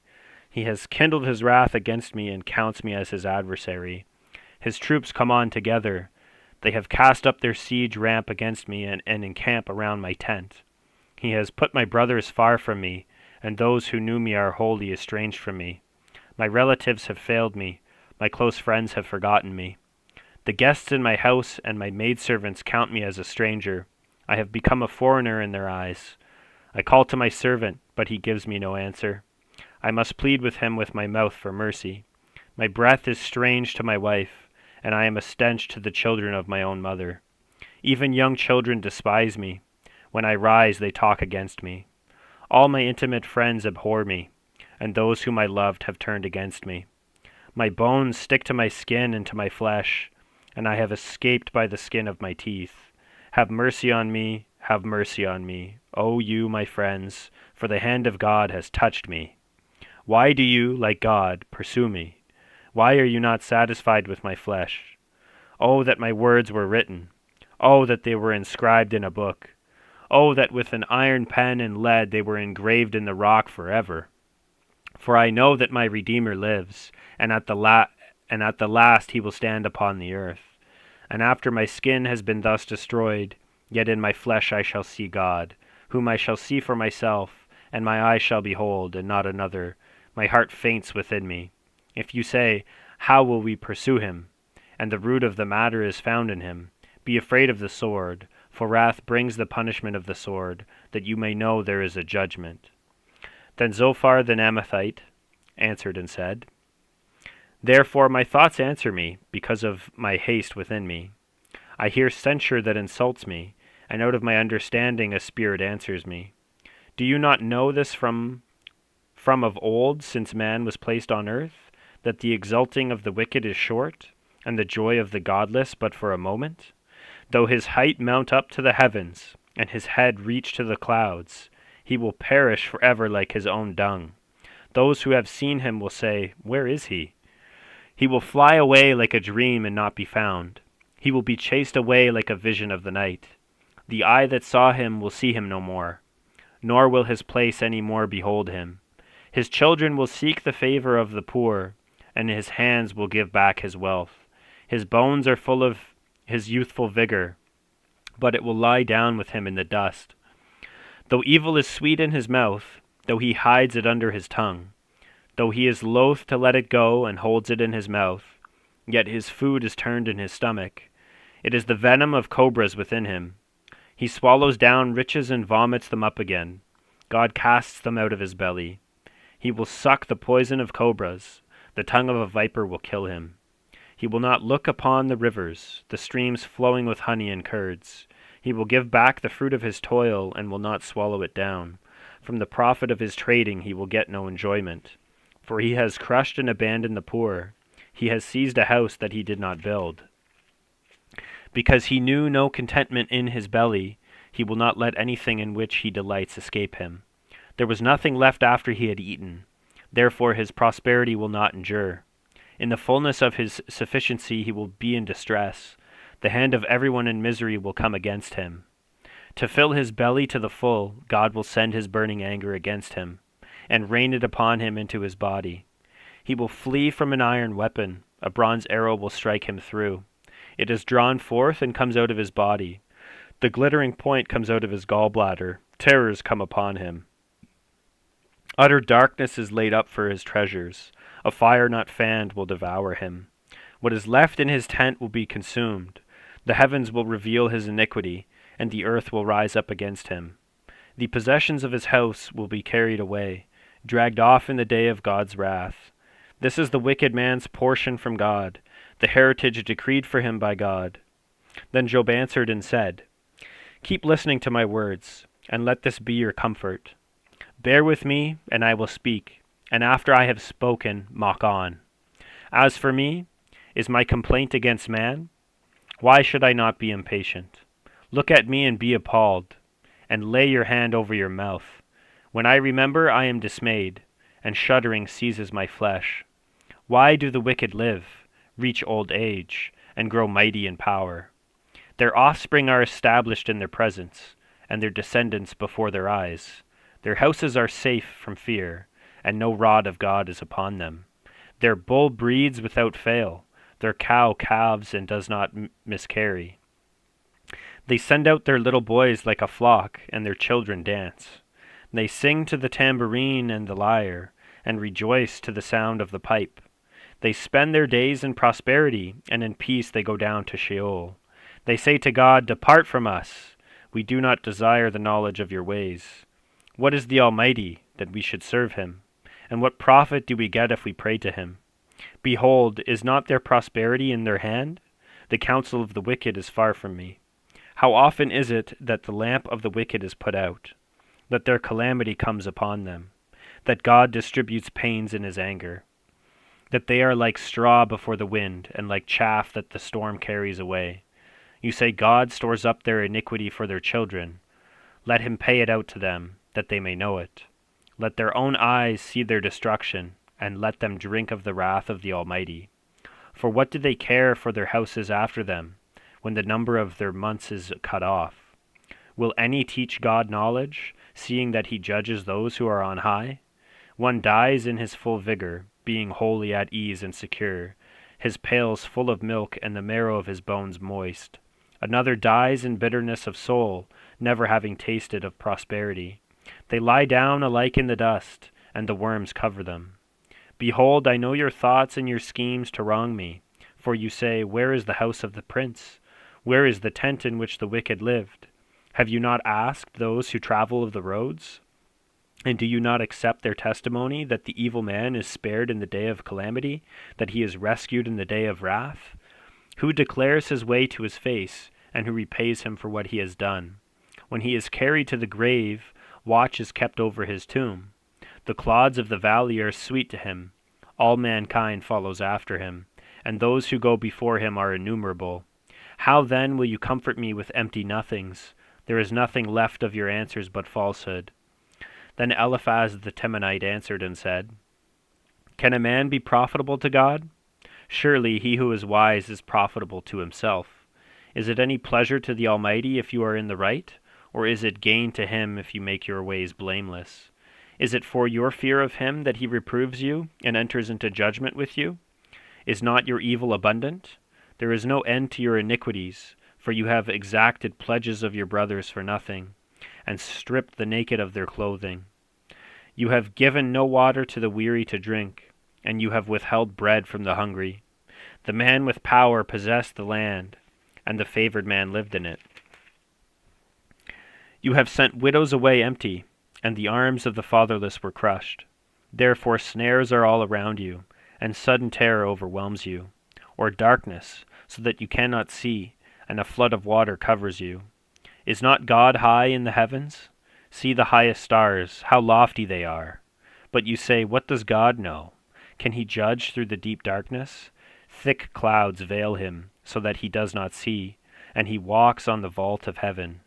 He has kindled his wrath against me and counts me as his adversary. His troops come on together. They have cast up their siege ramp against me and encamp around my tent. He has put my brothers far from me, and those who knew me are wholly estranged from me. My relatives have failed me. My close friends have forgotten me. The guests in my house and my maidservants count me as a stranger. I have become a foreigner in their eyes. I call to my servant, but he gives me no answer. I must plead with him with my mouth for mercy. My breath is strange to my wife, and I am a stench to the children of my own mother. Even young children despise me. When I rise, they talk against me. All my intimate friends abhor me, and those whom I loved have turned against me. My bones stick to my skin and to my flesh, and I have escaped by the skin of my teeth. Have mercy on me, have mercy on me, O you, my friends, for the hand of God has touched me. Why do you, like God, pursue me? Why are you not satisfied with my flesh? Oh, that my words were written. Oh, that they were inscribed in a book. Oh, that with an iron pen and lead they were engraved in the rock forever. For I know that my Redeemer lives, and at the last he will stand upon the earth. And after my skin has been thus destroyed, yet in my flesh I shall see God, whom I shall see for myself, and my eyes shall behold, and not another. My heart faints within me. If you say, How will we pursue him? And the root of the matter is found in him. Be afraid of the sword, for wrath brings the punishment of the sword, that you may know there is a judgment. Then Zophar the Naamathite answered and said, Therefore my thoughts answer me, because of my haste within me. I hear censure that insults me, and out of my understanding a spirit answers me. Do you not know this from of old, since man was placed on earth, that the exulting of the wicked is short, and the joy of the godless but for a moment? Though his height mount up to the heavens, and his head reach to the clouds, he will perish forever like his own dung. Those who have seen him will say, Where is he? He will fly away like a dream and not be found. He will be chased away like a vision of the night. The eye that saw him will see him no more, nor will his place any more behold him. His children will seek the favor of the poor, and his hands will give back his wealth. His bones are full of his youthful vigor, but it will lie down with him in the dust. Though evil is sweet in his mouth, though he hides it under his tongue, though he is loath to let it go and holds it in his mouth, yet his food is turned in his stomach. It is the venom of cobras within him. He swallows down riches and vomits them up again. God casts them out of his belly. He will suck the poison of cobras. The tongue of a viper will kill him. He will not look upon the rivers, the streams flowing with honey and curds. He will give back the fruit of his toil and will not swallow it down. From the profit of his trading he will get no enjoyment. For he has crushed and abandoned the poor. He has seized a house that he did not build. Because he knew no contentment in his belly, he will not let anything in which he delights escape him. There was nothing left after he had eaten. Therefore his prosperity will not endure. In the fullness of his sufficiency he will be in distress. The hand of everyone in misery will come against him. To fill his belly to the full, God will send his burning anger against him, and rain it upon him into his body. He will flee from an iron weapon. A bronze arrow will strike him through. It is drawn forth and comes out of his body. The glittering point comes out of his gallbladder. Terrors come upon him. Utter darkness is laid up for his treasures. A fire not fanned will devour him. What is left in his tent will be consumed. The heavens will reveal his iniquity, and the earth will rise up against him. The possessions of his house will be carried away, dragged off in the day of God's wrath. This is the wicked man's portion from God, the heritage decreed for him by God. Then Job answered and said, Keep listening to my words, and let this be your comfort. Bear with me, and I will speak, and after I have spoken, mock on. As for me, is my complaint against man? Why should I not be impatient? Look at me and be appalled, and lay your hand over your mouth. When I remember, I am dismayed, and shuddering seizes my flesh. Why do the wicked live, reach old age, and grow mighty in power? Their offspring are established in their presence, and their descendants before their eyes. Their houses are safe from fear, and no rod of God is upon them. Their bull breeds without fail. Their cow calves and does not miscarry. They send out their little boys like a flock, and their children dance. They sing to the tambourine and the lyre, and rejoice to the sound of the pipe. They spend their days in prosperity, and in peace they go down to Sheol. They say to God, Depart from us. We do not desire the knowledge of your ways. What is the Almighty, that we should serve him? And what profit do we get if we pray to him? Behold, is not their prosperity in their hand? The counsel of the wicked is far from me. How often is it that the lamp of the wicked is put out, that their calamity comes upon them, that God distributes pains in his anger, that they are like straw before the wind, and like chaff that the storm carries away. You say God stores up their iniquity for their children. Let him pay it out to them, that they may know it. Let their own eyes see their destruction, and let them drink of the wrath of the Almighty. For what do they care for their houses after them, when the number of their months is cut off? Will any teach God knowledge, seeing that he judges those who are on high? One dies in his full vigor, being wholly at ease and secure, his pails full of milk and the marrow of his bones moist. Another dies in bitterness of soul, never having tasted of prosperity. They lie down alike in the dust, and the worms cover them. Behold, I know your thoughts and your schemes to wrong me. For you say, Where is the house of the prince? Where is the tent in which the wicked lived? Have you not asked those who travel of the roads? And do you not accept their testimony that the evil man is spared in the day of calamity, that he is rescued in the day of wrath? Who declares his way to his face, and who repays him for what he has done? When he is carried to the grave, watch is kept over his tomb. The clods of the valley are sweet to him. All mankind follows after him, and those who go before him are innumerable. How then will you comfort me with empty nothings? There is nothing left of your answers but falsehood. Then Eliphaz the Temanite answered and said, Can a man be profitable to God? Surely he who is wise is profitable to himself. Is it any pleasure to the Almighty if you are in the right? Or is it gain to him if you make your ways blameless? Is it for your fear of him that he reproves you and enters into judgment with you? Is not your evil abundant? There is no end to your iniquities, for you have exacted pledges of your brothers for nothing, and stripped the naked of their clothing. You have given no water to the weary to drink, and you have withheld bread from the hungry. The man with power possessed the land, and the favored man lived in it. You have sent widows away empty, and the arms of the fatherless were crushed. Therefore snares are all around you, and sudden terror overwhelms you, or darkness, so that you cannot see, and a flood of water covers you. Is not God high in the heavens? See the highest stars, how lofty they are. But you say, What does God know? Can he judge through the deep darkness? Thick clouds veil him, so that he does not see, and he walks on the vault of heaven.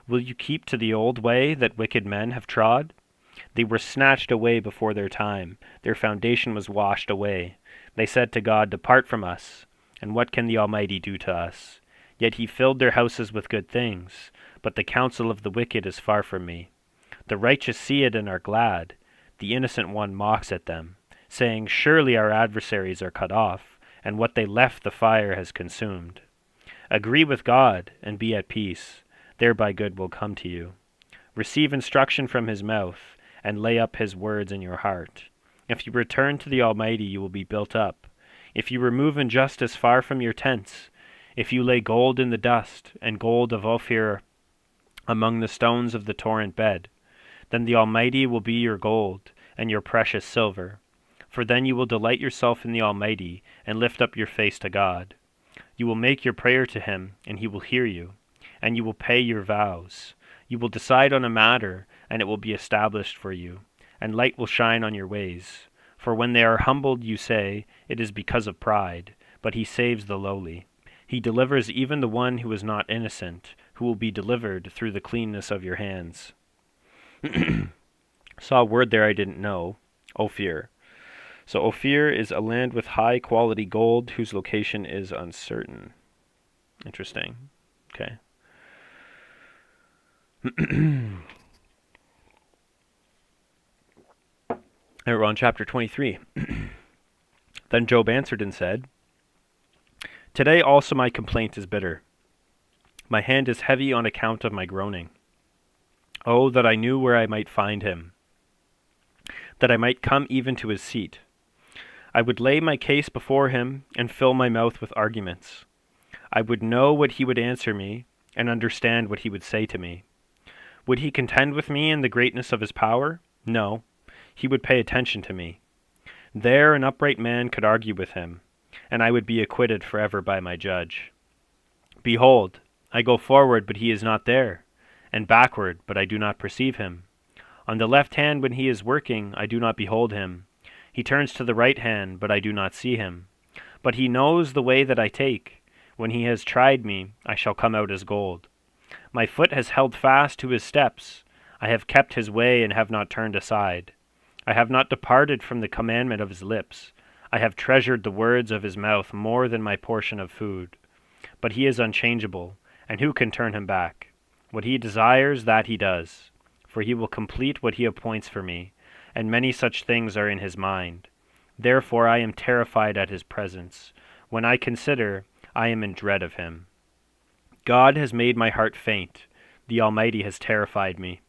Will you keep to the old way that wicked men have trod? They were snatched away before their time. Their foundation was washed away. They said to God, Depart from us. And what can the Almighty do to us? Yet he filled their houses with good things. But the counsel of the wicked is far from me. The righteous see it and are glad. The innocent one mocks at them, saying, Surely our adversaries are cut off, and what they left the fire has consumed. Agree with God, and be at peace. Thereby good will come to you. Receive instruction from his mouth, and lay up his words in your heart. If you return to the Almighty, you will be built up. If you remove injustice far from your tents, if you lay gold in the dust, and gold of Ophir among the stones of the torrent bed, then the Almighty will be your gold, and your precious silver. For then you will delight yourself in the Almighty, and lift up your face to God. You will make your prayer to him, and he will hear you. And you will pay your vows. You will decide on a matter, and it will be established for you, and light will shine on your ways. For when they are humbled, you say, It is because of pride, but he saves the lowly. He delivers even the one who is not innocent, who will be delivered through the cleanness of your hands. Saw a word there I didn't know, Ophir. So Ophir is a land with high quality gold whose location is uncertain. Interesting. Okay. We're on chapter 23. Then Job answered and said, Today also my complaint is bitter. My hand is heavy on account of my groaning. Oh, that I knew where I might find him, that I might come even to his seat. I would lay my case before him and fill my mouth with arguments. I would know what he would answer me and understand what he would say to me. Would he contend with me in the greatness of his power? No, he would pay attention to me. There an upright man could argue with him, and I would be acquitted forever by my judge. Behold, I go forward, but he is not there, and backward, but I do not perceive him. On the left hand when he is working, I do not behold him. He turns to the right hand, but I do not see him. But he knows the way that I take. When he has tried me, I shall come out as gold. My foot has held fast to his steps. I have kept his way and have not turned aside. I have not departed from the commandment of his lips. I have treasured the words of his mouth more than my portion of food. But he is unchangeable, and who can turn him back? What he desires, that he does. For he will complete what he appoints for me, and many such things are in his mind. Therefore I am terrified at his presence. When I consider, I am in dread of him. God has made my heart faint. The Almighty has terrified me.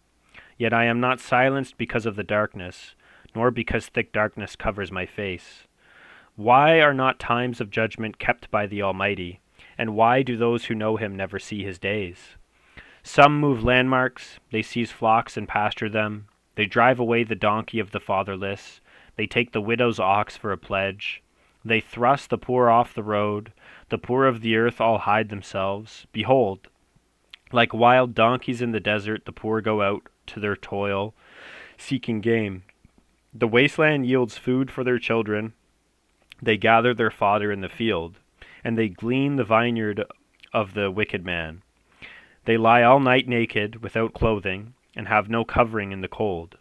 Yet I am not silenced because of the darkness, nor because thick darkness covers my face. Why are not times of judgment kept by the Almighty, and why do those who know him never see his days? Some move landmarks, they seize flocks and pasture them, they drive away the donkey of the fatherless, they take the widow's ox for a pledge, they thrust the poor off the road, the poor of the earth all hide themselves. Behold, like wild donkeys in the desert, the poor go out to their toil, seeking game. The wasteland yields food for their children. They gather their fodder in the field, and they glean the vineyard of the wicked man. They lie all night naked, without clothing, and have no covering in the cold.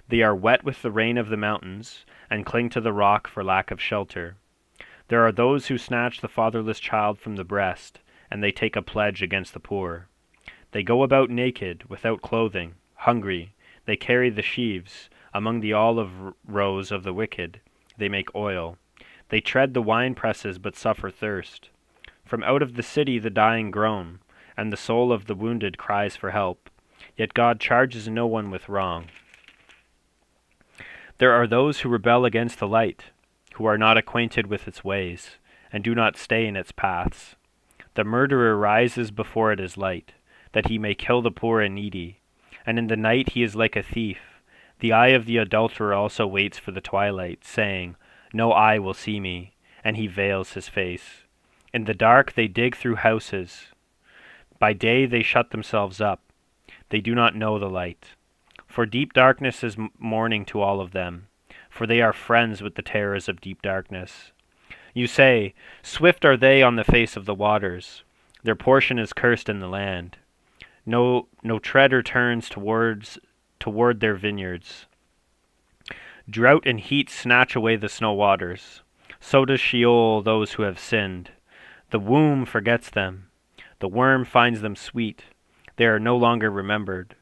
They are wet with the rain of the mountains, and cling to the rock for lack of shelter. There are those who snatch the fatherless child from the breast, and they take a pledge against the poor. They go about naked, without clothing, hungry. They carry the sheaves. Among the olive rows of the wicked, they make oil. They tread the wine presses, but suffer thirst. From out of the city the dying groan, and the soul of the wounded cries for help. Yet God charges no one with wrong. There are those who rebel against the light, who are not acquainted with its ways, and do not stay in its paths. The murderer rises before it is light, that he may kill the poor and needy, and in the night he is like a thief. The eye of the adulterer also waits for the twilight, saying, No eye will see me, and he veils his face. In the dark they dig through houses. By day they shut themselves up. They do not know the light. For deep darkness is morning to all of them, for they are friends with the terrors of deep darkness. You say, Swift are they on the face of the waters. Their portion is cursed in the land. No treader turns toward their vineyards. Drought and heat snatch away the snow waters. So does Sheol those who have sinned. The womb forgets them. The worm finds them sweet. They are no longer remembered.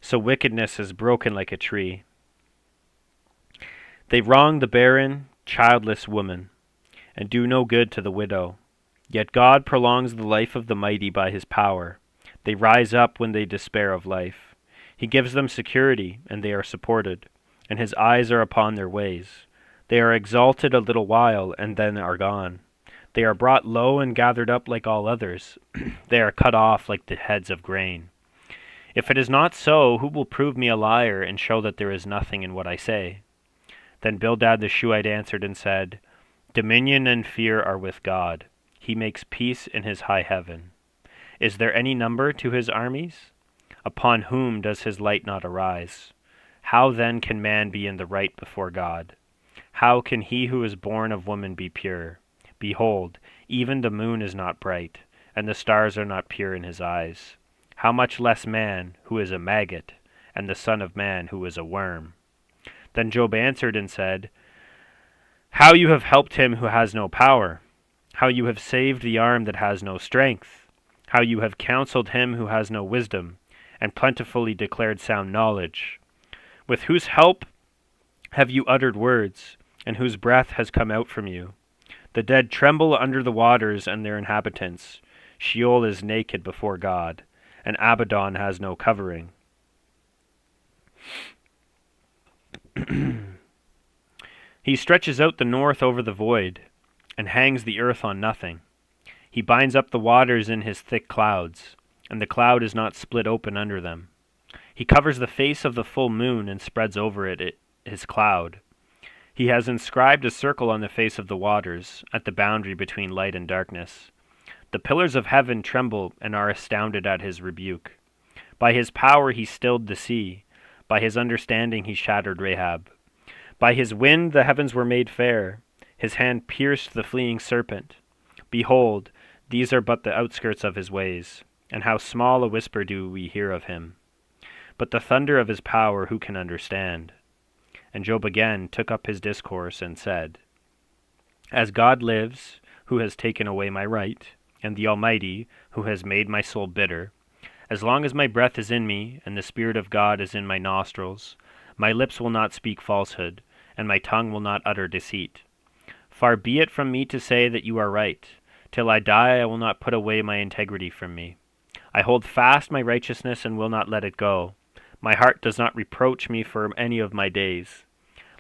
So wickedness is broken like a tree. They wrong the barren, childless woman, and do no good to the widow. Yet God prolongs the life of the mighty by his power. They rise up when they despair of life. He gives them security, and they are supported, and his eyes are upon their ways. They are exalted a little while, and then are gone. They are brought low and gathered up like all others. They are cut off like the heads of grain. If it is not so, who will prove me a liar and show that there is nothing in what I say? Then Bildad the Shuhite answered and said, Dominion and fear are with God. He makes peace in his high heaven. Is there any number to his armies? Upon whom does his light not arise? How then can man be in the right before God? How can he who is born of woman be pure? Behold, even the moon is not bright, and the stars are not pure in his eyes. How much less man, who is a maggot, and the son of man, who is a worm? Then Job answered and said, How you have helped him who has no power! How you have saved the arm that has no strength! How you have counseled him who has no wisdom, and plentifully declared sound knowledge! With whose help have you uttered words, and whose breath has come out from you? The dead tremble under the waters and their inhabitants. Sheol is naked before God, and Abaddon has no covering. He stretches out the north over the void, and hangs the earth on nothing. He binds up the waters in his thick clouds, and the cloud is not split open under them. He covers the face of the full moon and spreads over it his cloud. He has inscribed a circle on the face of the waters, at the boundary between light and darkness. The pillars of heaven tremble and are astounded at his rebuke. By his power he stilled the sea. By his understanding he shattered Rahab. By his wind the heavens were made fair. His hand pierced the fleeing serpent. Behold, these are but the outskirts of his ways, and how small a whisper do we hear of him. But the thunder of his power who can understand? And Job again took up his discourse and said, As God lives, who has taken away my right, and the Almighty, who has made my soul bitter, as long as my breath is in me, and the Spirit of God is in my nostrils, my lips will not speak falsehood, and my tongue will not utter deceit. Far be it from me to say that you are right. Till I die I will not put away my integrity from me. I hold fast my righteousness and will not let it go. My heart does not reproach me for any of my days.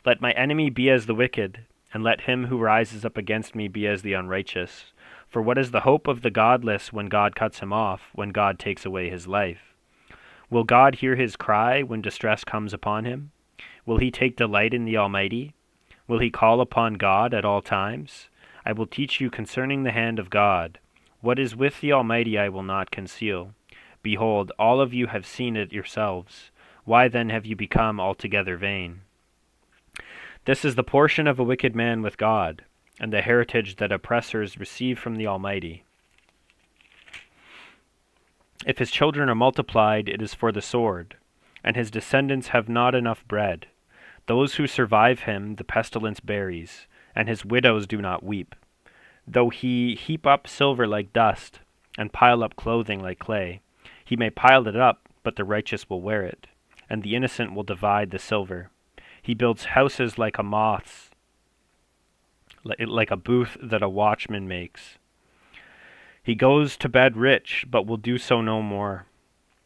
Let my enemy be as the wicked, and let him who rises up against me be as the unrighteous. For what is the hope of the godless when God cuts him off, when God takes away his life? Will God hear his cry when distress comes upon him? Will he take delight in the Almighty? Will he call upon God at all times? I will teach you concerning the hand of God. What is with the Almighty I will not conceal. Behold, all of you have seen it yourselves. Why then have you become altogether vain? This is the portion of a wicked man with God, and the heritage that oppressors receive from the Almighty. If his children are multiplied, it is for the sword, and his descendants have not enough bread. Those who survive him the pestilence buries, and his widows do not weep. Though he heap up silver like dust, and pile up clothing like clay, he may pile it up, but the righteous will wear it, and the innocent will divide the silver. He builds houses like a moth's, like a booth that a watchman makes. He goes to bed rich, but will do so no more.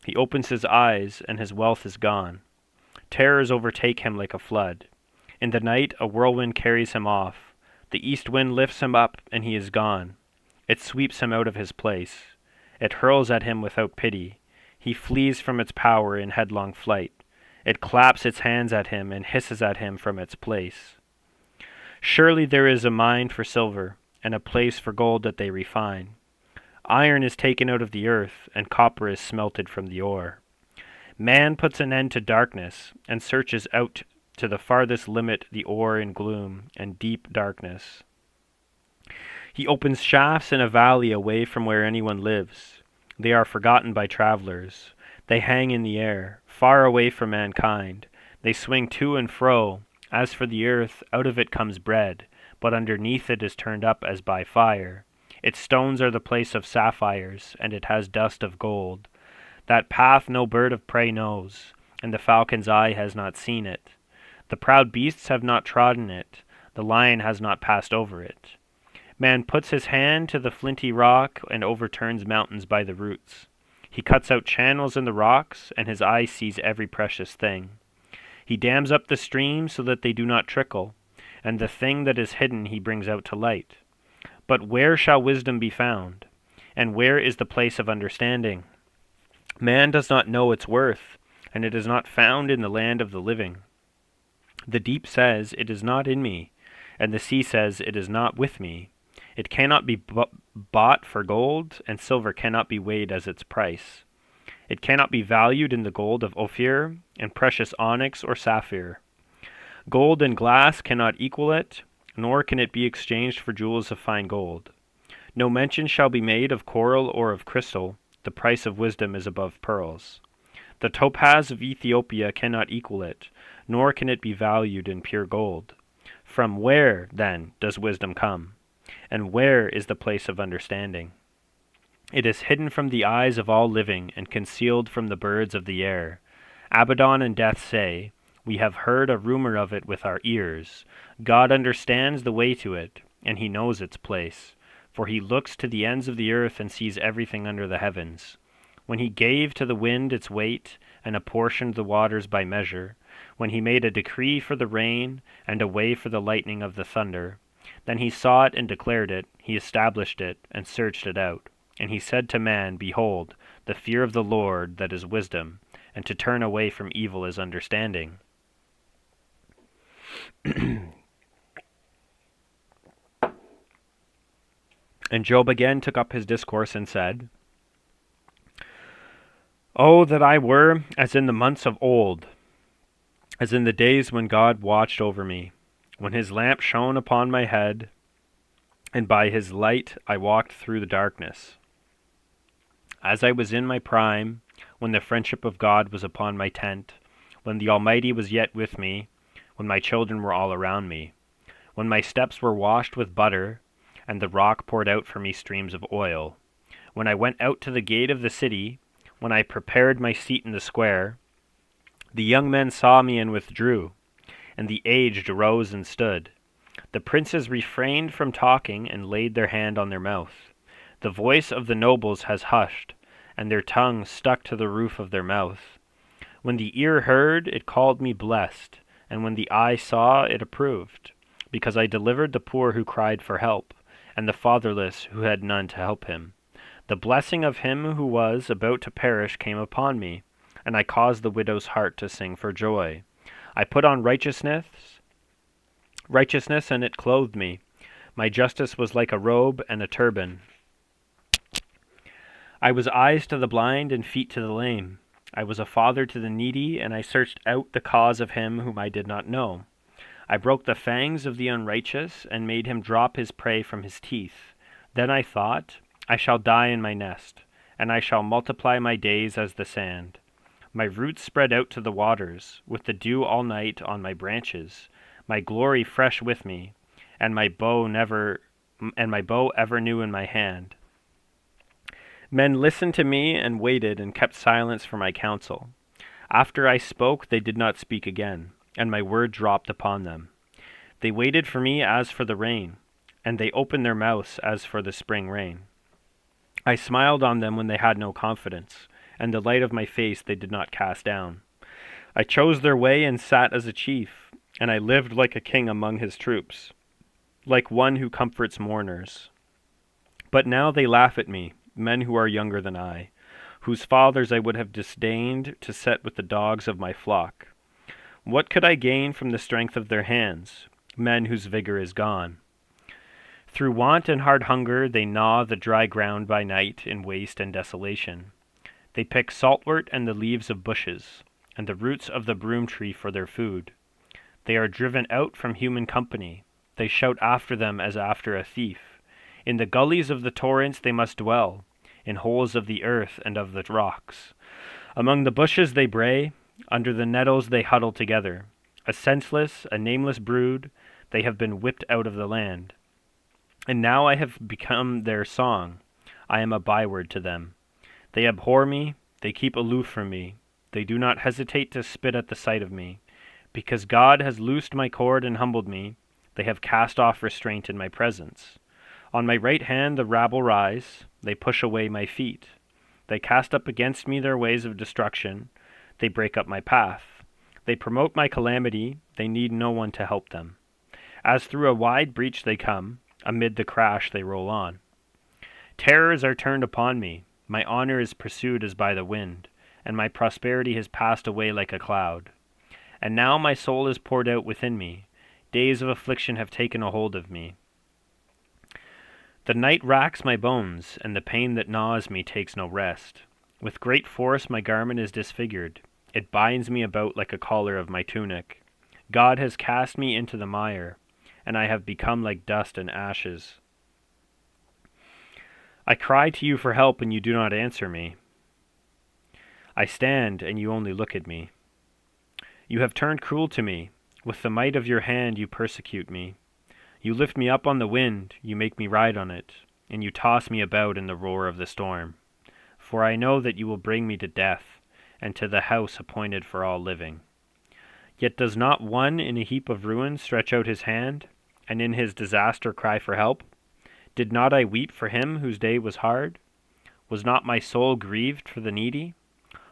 He opens his eyes, and his wealth is gone. Terrors overtake him like a flood. In the night a whirlwind carries him off. The east wind lifts him up, and he is gone. It sweeps him out of his place. It hurls at him without pity. He flees from its power in headlong flight. It claps its hands at him and hisses at him from its place. Surely there is a mine for silver, and a place for gold that they refine. Iron is taken out of the earth, and copper is smelted from the ore. Man puts an end to darkness, and searches out to the farthest limit the ore in gloom and deep darkness. He opens shafts in a valley away from where anyone lives. They are forgotten by travelers. They hang in the air, far away from mankind. They swing to and fro. As for the earth, out of it comes bread, but underneath it is turned up as by fire. Its stones are the place of sapphires, and it has dust of gold. That path no bird of prey knows, and the falcon's eye has not seen it. The proud beasts have not trodden it, the lion has not passed over it. Man puts his hand to the flinty rock and overturns mountains by the roots. He cuts out channels in the rocks, and his eye sees every precious thing. He dams up the streams so that they do not trickle, and the thing that is hidden he brings out to light. But where shall wisdom be found? And where is the place of understanding? Man does not know its worth, and it is not found in the land of the living. The deep says, "It is not in me," and the sea says, "It is not with me." It cannot be bought for gold, and silver cannot be weighed as its price. It cannot be valued in the gold of Ophir, and precious onyx or sapphire. Gold and glass cannot equal it, nor can it be exchanged for jewels of fine gold. No mention shall be made of coral or of crystal. The price of wisdom is above pearls. The topaz of Ethiopia cannot equal it, nor can it be valued in pure gold. From where, then, does wisdom come? And where is the place of understanding? It is hidden from the eyes of all living, and concealed from the birds of the air. Abaddon and Death say, "We have heard a rumor of it with our ears." God understands the way to it, and he knows its place. For he looks to the ends of the earth and sees everything under the heavens. When he gave to the wind its weight, and apportioned the waters by measure, when he made a decree for the rain, and a way for the lightning of the thunder, then he saw it and declared it, he established it, and searched it out. And he said to man, "Behold, the fear of the Lord, that is wisdom, and to turn away from evil is understanding." And Job again took up his discourse and said, "Oh, that I were as in the months of old, as in the days when God watched over me, when his lamp shone upon my head, and by his light I walked through the darkness. As I was in my prime, when the friendship of God was upon my tent, when the Almighty was yet with me, when my children were all around me, when my steps were washed with butter, and the rock poured out for me streams of oil, when I went out to the gate of the city, when I prepared my seat in the square, the young men saw me and withdrew, and the aged rose and stood. The princes refrained from talking and laid their hand on their mouth. The voice of the nobles has hushed, and their tongue stuck to the roof of their mouth. When the ear heard, it called me blessed, and when the eye saw, it approved, because I delivered the poor who cried for help, and the fatherless who had none to help him. The blessing of him who was about to perish came upon me, and I caused the widow's heart to sing for joy. I put on righteousness, and it clothed me. My justice was like a robe and a turban. I was eyes to the blind and feet to the lame. I was a father to the needy, and I searched out the cause of him whom I did not know. I broke the fangs of the unrighteous, and made him drop his prey from his teeth. Then I thought, I shall die in my nest, and I shall multiply my days as the sand. My roots spread out to the waters, with the dew all night on my branches, my glory fresh with me, and my bow ever new in my hand. Men listened to me and waited and kept silence for my counsel. After I spoke, they did not speak again, and my word dropped upon them. They waited for me as for the rain, and they opened their mouths as for the spring rain. I smiled on them when they had no confidence, and the light of my face they did not cast down. I chose their way and sat as a chief, and I lived like a king among his troops, like one who comforts mourners. But now they laugh at me, men who are younger than I, whose fathers I would have disdained to set with the dogs of my flock. What could I gain from the strength of their hands, men whose vigor is gone? Through want and hard hunger they gnaw the dry ground by night in waste and desolation. They pick saltwort and the leaves of bushes, and the roots of the broom tree for their food. They are driven out from human company. They shout after them as after a thief. In the gullies of the torrents they must dwell, in holes of the earth and of the rocks. Among the bushes they bray, under the nettles they huddle together. A senseless, a nameless brood, they have been whipped out of the land. And now I have become their song. I am a byword to them. They abhor me, they keep aloof from me. They do not hesitate to spit at the sight of me. Because God has loosed my cord and humbled me, they have cast off restraint in my presence. On my right hand the rabble rise, they push away my feet. They cast up against me their ways of destruction, they break up my path. They promote my calamity, they need no one to help them. As through a wide breach they come, amid the crash they roll on. Terrors are turned upon me, my honor is pursued as by the wind, and my prosperity has passed away like a cloud. And now my soul is poured out within me, days of affliction have taken a hold of me. The night racks my bones, and the pain that gnaws me takes no rest. With great force my garment is disfigured. It binds me about like a collar of my tunic. God has cast me into the mire, and I have become like dust and ashes. I cry to you for help, and you do not answer me. I stand, and you only look at me. You have turned cruel to me. With the might of your hand you persecute me. You lift me up on the wind, you make me ride on it, and you toss me about in the roar of the storm. For I know that you will bring me to death, and to the house appointed for all living. Yet does not one in a heap of ruins stretch out his hand, and in his disaster cry for help? Did not I weep for him whose day was hard? Was not my soul grieved for the needy?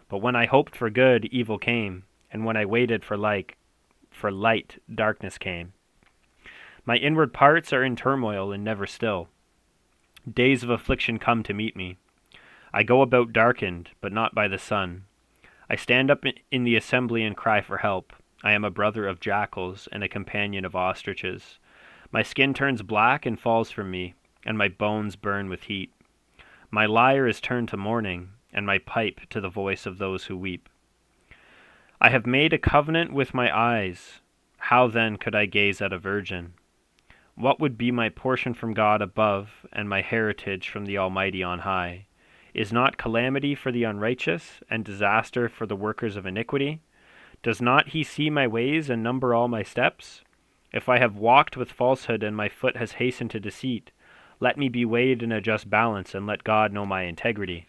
But when I hoped for good, evil came, and when I waited for light, darkness came. My inward parts are in turmoil and never still. Days of affliction come to meet me. I go about darkened, but not by the sun. I stand up in the assembly and cry for help. I am a brother of jackals and a companion of ostriches. My skin turns black and falls from me, and my bones burn with heat. My lyre is turned to mourning, and my pipe to the voice of those who weep. I have made a covenant with my eyes. How then could I gaze at a virgin? What would be my portion from God above, and my heritage from the Almighty on high? Is not calamity for the unrighteous, and disaster for the workers of iniquity? Does not he see my ways and number all my steps? If I have walked with falsehood, and my foot has hastened to deceit, let me be weighed in a just balance, and let God know my integrity.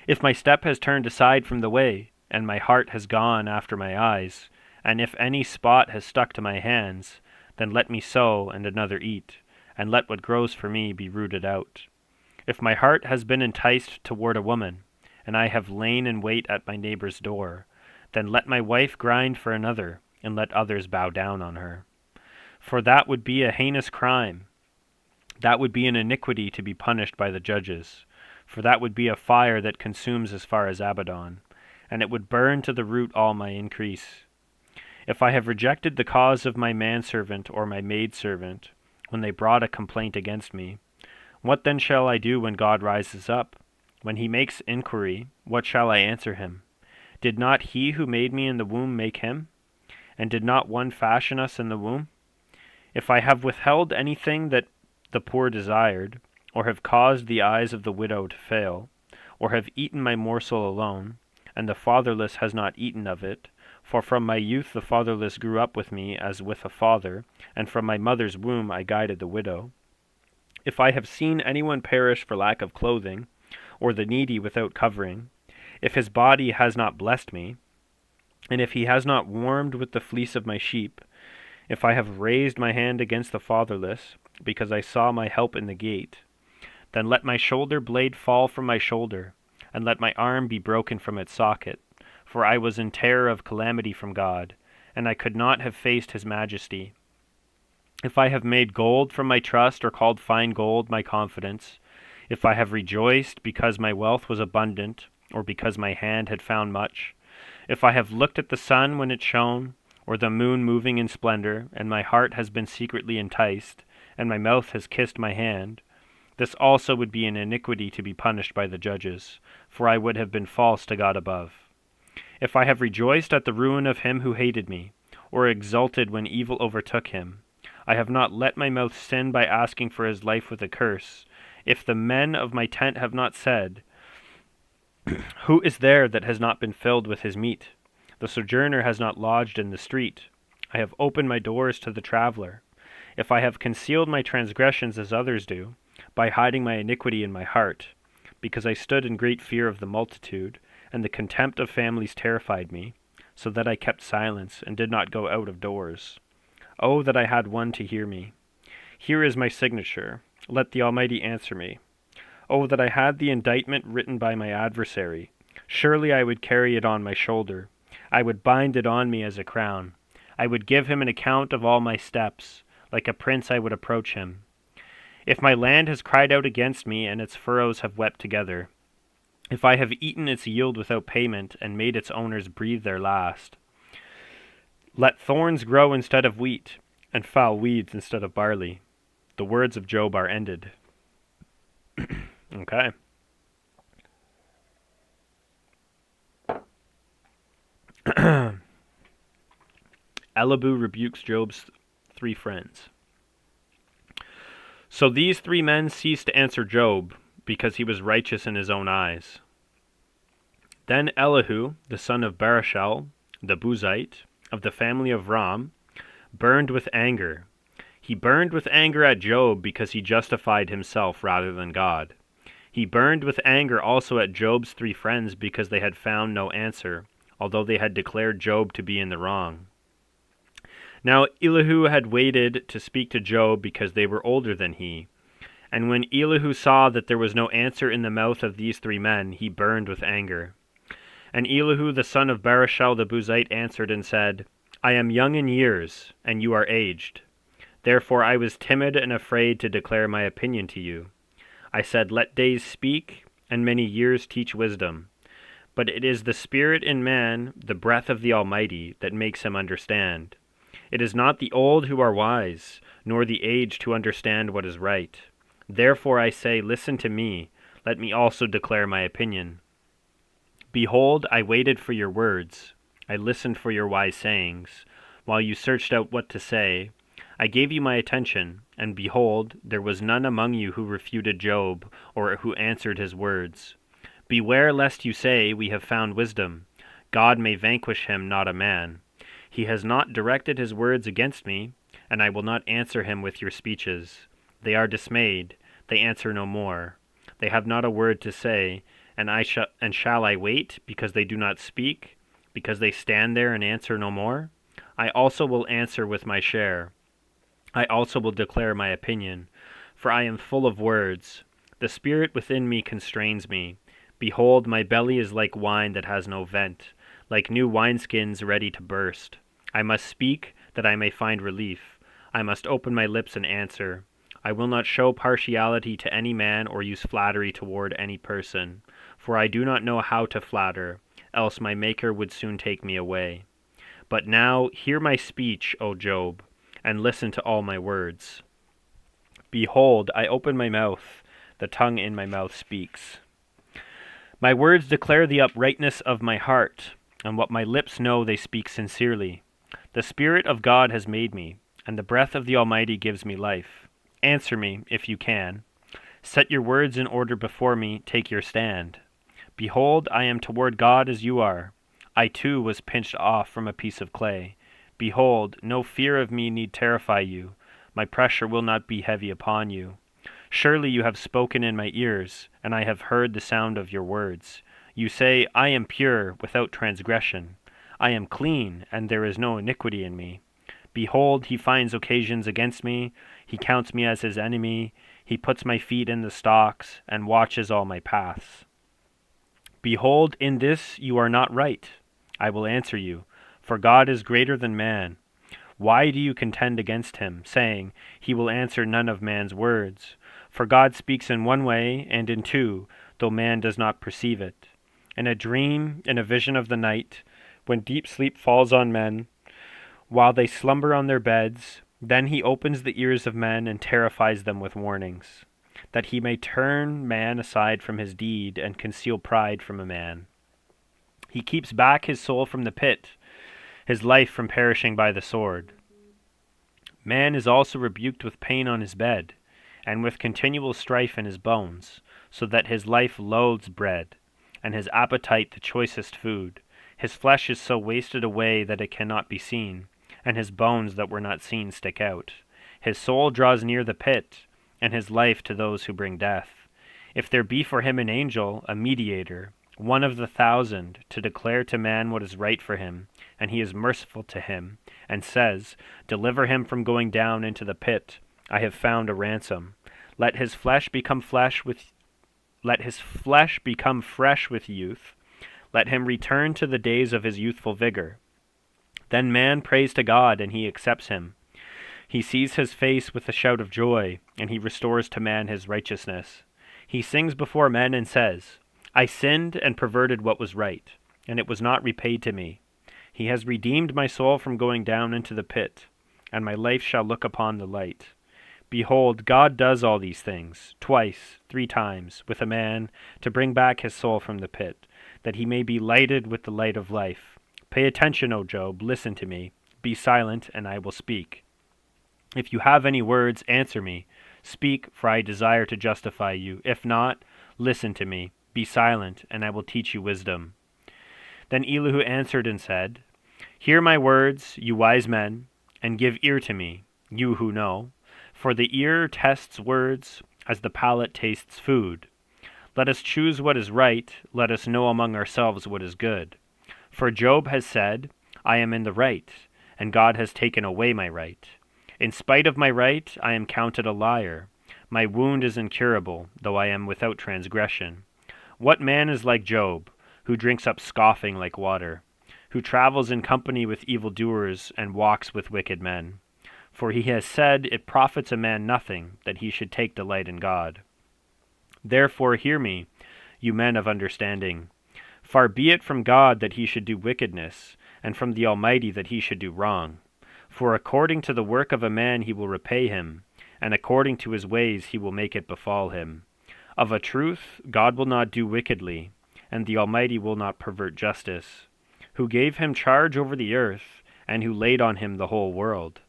If my step has turned aside from the way, and my heart has gone after my eyes, and if any spot has stuck to my hands, then let me sow and another eat, and let what grows for me be rooted out. If my heart has been enticed toward a woman, and I have lain in wait at my neighbor's door, then let my wife grind for another, and let others bow down on her. For that would be a heinous crime. That would be an iniquity to be punished by the judges. For that would be a fire that consumes as far as Abaddon, and it would burn to the root all my increase. If I have rejected the cause of my manservant or my maidservant, when they brought a complaint against me, what then shall I do when God rises up? When he makes inquiry, what shall I answer him? Did not he who made me in the womb make him? And did not one fashion us in the womb? If I have withheld anything that the poor desired, or have caused the eyes of the widow to fail, or have eaten my morsel alone, and the fatherless has not eaten of it, for from my youth the fatherless grew up with me as with a father, and from my mother's womb I guided the widow. If I have seen anyone perish for lack of clothing, or the needy without covering, if his body has not blessed me, and if he has not warmed with the fleece of my sheep, if I have raised my hand against the fatherless, because I saw my help in the gate, then let my shoulder blade fall from my shoulder, and let my arm be broken from its socket, for I was in terror of calamity from God, and I could not have faced his majesty. If I have made gold from my trust, or called fine gold my confidence, if I have rejoiced because my wealth was abundant, or because my hand had found much, if I have looked at the sun when it shone, or the moon moving in splendor, and my heart has been secretly enticed, and my mouth has kissed my hand, this also would be an iniquity to be punished by the judges, for I would have been false to God above. If I have rejoiced at the ruin of him who hated me, or exulted when evil overtook him, I have not let my mouth sin by asking for his life with a curse. If the men of my tent have not said, who is there that has not been filled with his meat? The sojourner has not lodged in the street. I have opened my doors to the traveler. If I have concealed my transgressions as others do, by hiding my iniquity in my heart, because I stood in great fear of the multitude, and the contempt of families terrified me, so that I kept silence and did not go out of doors. Oh, that I had one to hear me. Here is my signature. Let the Almighty answer me. Oh, that I had the indictment written by my adversary. Surely I would carry it on my shoulder. I would bind it on me as a crown. I would give him an account of all my steps. Like a prince I would approach him. If my land has cried out against me, and its furrows have wept together, if I have eaten its yield without payment, and made its owners breathe their last, let thorns grow instead of wheat, and foul weeds instead of barley. The words of Job are ended. Okay. Elihu rebukes Job's three friends. So these three men ceased to answer Job, because he was righteous in his own eyes. Then Elihu, the son of Barashel, the Buzite, of the family of Ram, burned with anger. He burned with anger at Job because he justified himself rather than God. He burned with anger also at Job's three friends because they had found no answer, although they had declared Job to be in the wrong. Now Elihu had waited to speak to Job because they were older than he. And when Elihu saw that there was no answer in the mouth of these three men, he burned with anger. And Elihu the son of Barashel the Buzite answered and said, I am young in years, and you are aged. Therefore I was timid and afraid to declare my opinion to you. I said, let days speak, and many years teach wisdom. But it is the spirit in man, the breath of the Almighty, that makes him understand. It is not the old who are wise, nor the aged who understand what is right. Therefore I say, listen to me, let me also declare my opinion. Behold, I waited for your words. I listened for your wise sayings. While you searched out what to say, I gave you my attention, and behold, there was none among you who refuted Job, or who answered his words. Beware lest you say, we have found wisdom. God may vanquish him, not a man. He has not directed his words against me, and I will not answer him with your speeches. They are dismayed, they answer no more. They have not a word to say, and shall I wait, because they do not speak, because they stand there and answer no more? I also will answer with my share. I also will declare my opinion, for I am full of words. The spirit within me constrains me. Behold, my belly is like wine that has no vent, like new wineskins ready to burst. I must speak that I may find relief. I must open my lips and answer. I will not show partiality to any man or use flattery toward any person, for I do not know how to flatter, else my Maker would soon take me away. But now hear my speech, O Job, and listen to all my words. Behold, I open my mouth, the tongue in my mouth speaks. My words declare the uprightness of my heart, and what my lips know they speak sincerely. The Spirit of God has made me, and the breath of the Almighty gives me life. Answer me, if you can. Set your words in order before me, take your stand. Behold, I am toward God as you are. I too was pinched off from a piece of clay. Behold, no fear of me need terrify you. My pressure will not be heavy upon you. Surely you have spoken in my ears, and I have heard the sound of your words. You say, I am pure, without transgression. I am clean, and there is no iniquity in me. Behold, he finds occasions against me. He counts me as his enemy. He puts my feet in the stocks, and watches all my paths. Behold, in this you are not right. I will answer you, for God is greater than man. Why do you contend against him, saying, he will answer none of man's words? For God speaks in one way, and in two, though man does not perceive it. In a dream, in a vision of the night, when deep sleep falls on men, while they slumber on their beds, then he opens the ears of men and terrifies them with warnings, that he may turn man aside from his deed and conceal pride from a man. He keeps back his soul from the pit, his life from perishing by the sword. Man is also rebuked with pain on his bed, and with continual strife in his bones, so that his life loathes bread, and his appetite the choicest food. His flesh is so wasted away that it cannot be seen, and his bones that were not seen stick out. His soul draws near the pit, and his life to those who bring death. If there be for him an angel, a mediator, one of the 1,000, to declare to man what is right for him, and he is merciful to him, and says, deliver him from going down into the pit, I have found a ransom. Let his flesh become fresh with youth. Let him return to the days of his youthful vigor. Then man prays to God, and he accepts him. He sees his face with a shout of joy, and he restores to man his righteousness. He sings before men and says, I sinned and perverted what was right, and it was not repaid to me. He has redeemed my soul from going down into the pit, and my life shall look upon the light. Behold, God does all these things, twice, 3 times, with a man, to bring back his soul from the pit, that he may be lighted with the light of life. Pay attention, O Job, listen to me. Be silent, and I will speak. If you have any words, answer me. Speak, for I desire to justify you. If not, listen to me. Be silent, and I will teach you wisdom. Then Elihu answered and said, Hear my words, you wise men, and give ear to me, you who know. For the ear tests words as the palate tastes food. Let us choose what is right. Let us know among ourselves what is good. For Job has said, I am in the right, and God has taken away my right. In spite of my right, I am counted a liar. My wound is incurable, though I am without transgression. What man is like Job, who drinks up scoffing like water, who travels in company with evildoers and walks with wicked men? For he has said, It profits a man nothing that he should take delight in God. Therefore hear me, you men of understanding. Far be it from God that he should do wickedness, and from the Almighty that he should do wrong. For according to the work of a man he will repay him, and according to his ways he will make it befall him. Of a truth, God will not do wickedly, and the Almighty will not pervert justice. Who gave him charge over the earth, and who laid on him the whole world?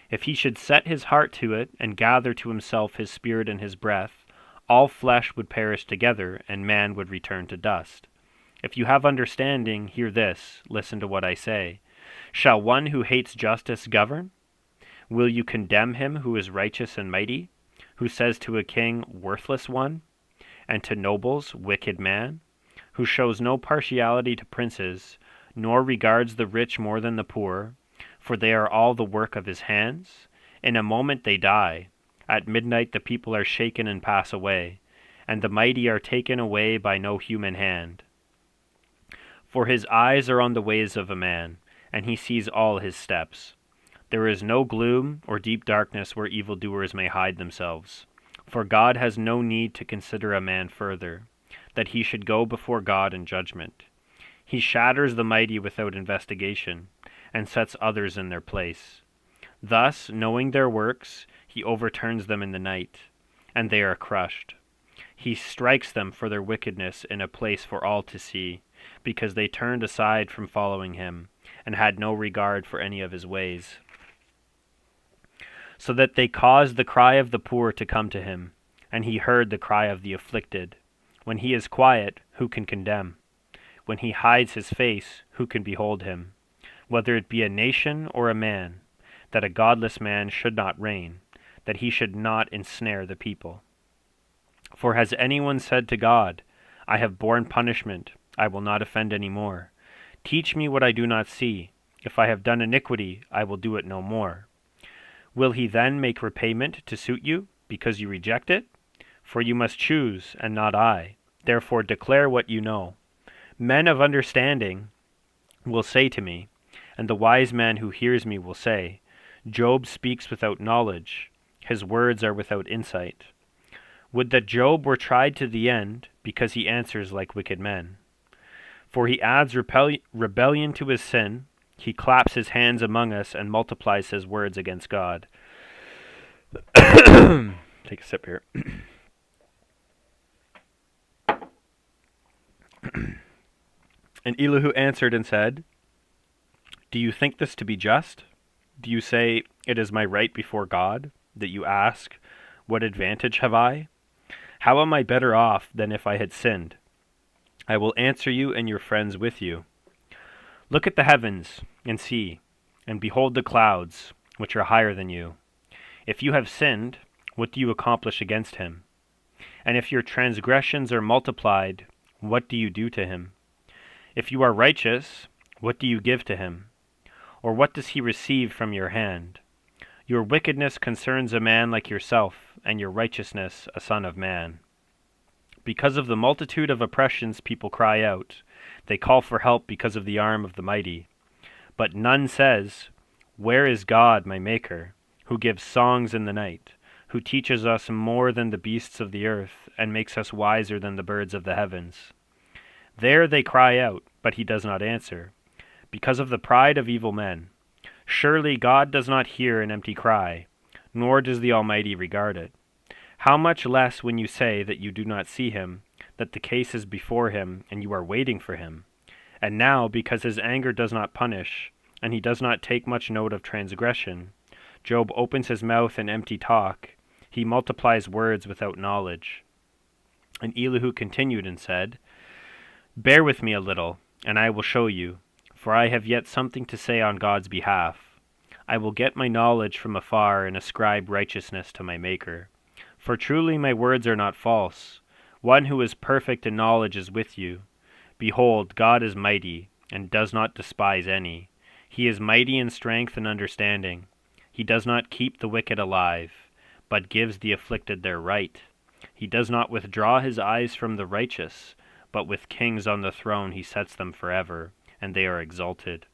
If he should set his heart to it, and gather to himself his spirit and his breath, all flesh would perish together, and man would return to dust. If you have understanding, hear this, listen to what I say. Shall one who hates justice govern? Will you condemn him who is righteous and mighty, who says to a king, worthless one, and to nobles, wicked man, who shows no partiality to princes, nor regards the rich more than the poor, for they are all the work of his hands? In a moment they die. At midnight the people are shaken and pass away, and the mighty are taken away by no human hand. For his eyes are on the ways of a man, and he sees all his steps. There is no gloom or deep darkness where evildoers may hide themselves. For God has no need to consider a man further, that he should go before God in judgment. He shatters the mighty without investigation, and sets others in their place. Thus, knowing their works, he overturns them in the night, and they are crushed. He strikes them for their wickedness in a place for all to see, because they turned aside from following him, and had no regard for any of his ways. So that they caused the cry of the poor to come to him, and he heard the cry of the afflicted. When he is quiet, who can condemn? When he hides his face, who can behold him? Whether it be a nation or a man, that a godless man should not reign, that he should not ensnare the people. For has anyone said to God, I have borne punishment, I will not offend any more. Teach me what I do not see. If I have done iniquity, I will do it no more. Will he then make repayment to suit you, because you reject it? For you must choose, and not I. Therefore declare what you know. Men of understanding will say to me, and the wise man who hears me will say, Job speaks without knowledge. His words are without insight. Would that Job were tried to the end, because he answers like wicked men. For he adds rebellion to his sin. He claps his hands among us and multiplies his words against God. Take a sip here. And Elihu answered and said, Do you think this to be just? Do you say, It is my right before God, that you ask, What advantage have I? How am I better off than if I had sinned? I will answer you and your friends with you. Look at the heavens, and see, and behold the clouds, which are higher than you. If you have sinned, what do you accomplish against him? And if your transgressions are multiplied, what do you do to him? If you are righteous, what do you give to him? Or what does he receive from your hand? Your wickedness concerns a man like yourself, and your righteousness a son of man. Because of the multitude of oppressions people cry out. They call for help because of the arm of the mighty. But none says, Where is God, my Maker, who gives songs in the night, who teaches us more than the beasts of the earth, and makes us wiser than the birds of the heavens? There they cry out, but he does not answer, because of the pride of evil men. Surely God does not hear an empty cry, nor does the Almighty regard it. How much less when you say that you do not see him, that the case is before him, and you are waiting for him. And now, because his anger does not punish, and he does not take much note of transgression, Job opens his mouth in empty talk. He multiplies words without knowledge. And Elihu continued and said, Bear with me a little, and I will show you, for I have yet something to say on God's behalf. I will get my knowledge from afar and ascribe righteousness to my Maker. For truly my words are not false. One who is perfect in knowledge is with you. Behold, God is mighty, and does not despise any. He is mighty in strength and understanding. He does not keep the wicked alive, but gives the afflicted their right. He does not withdraw his eyes from the righteous, but with kings on the throne he sets them forever, and they are exalted.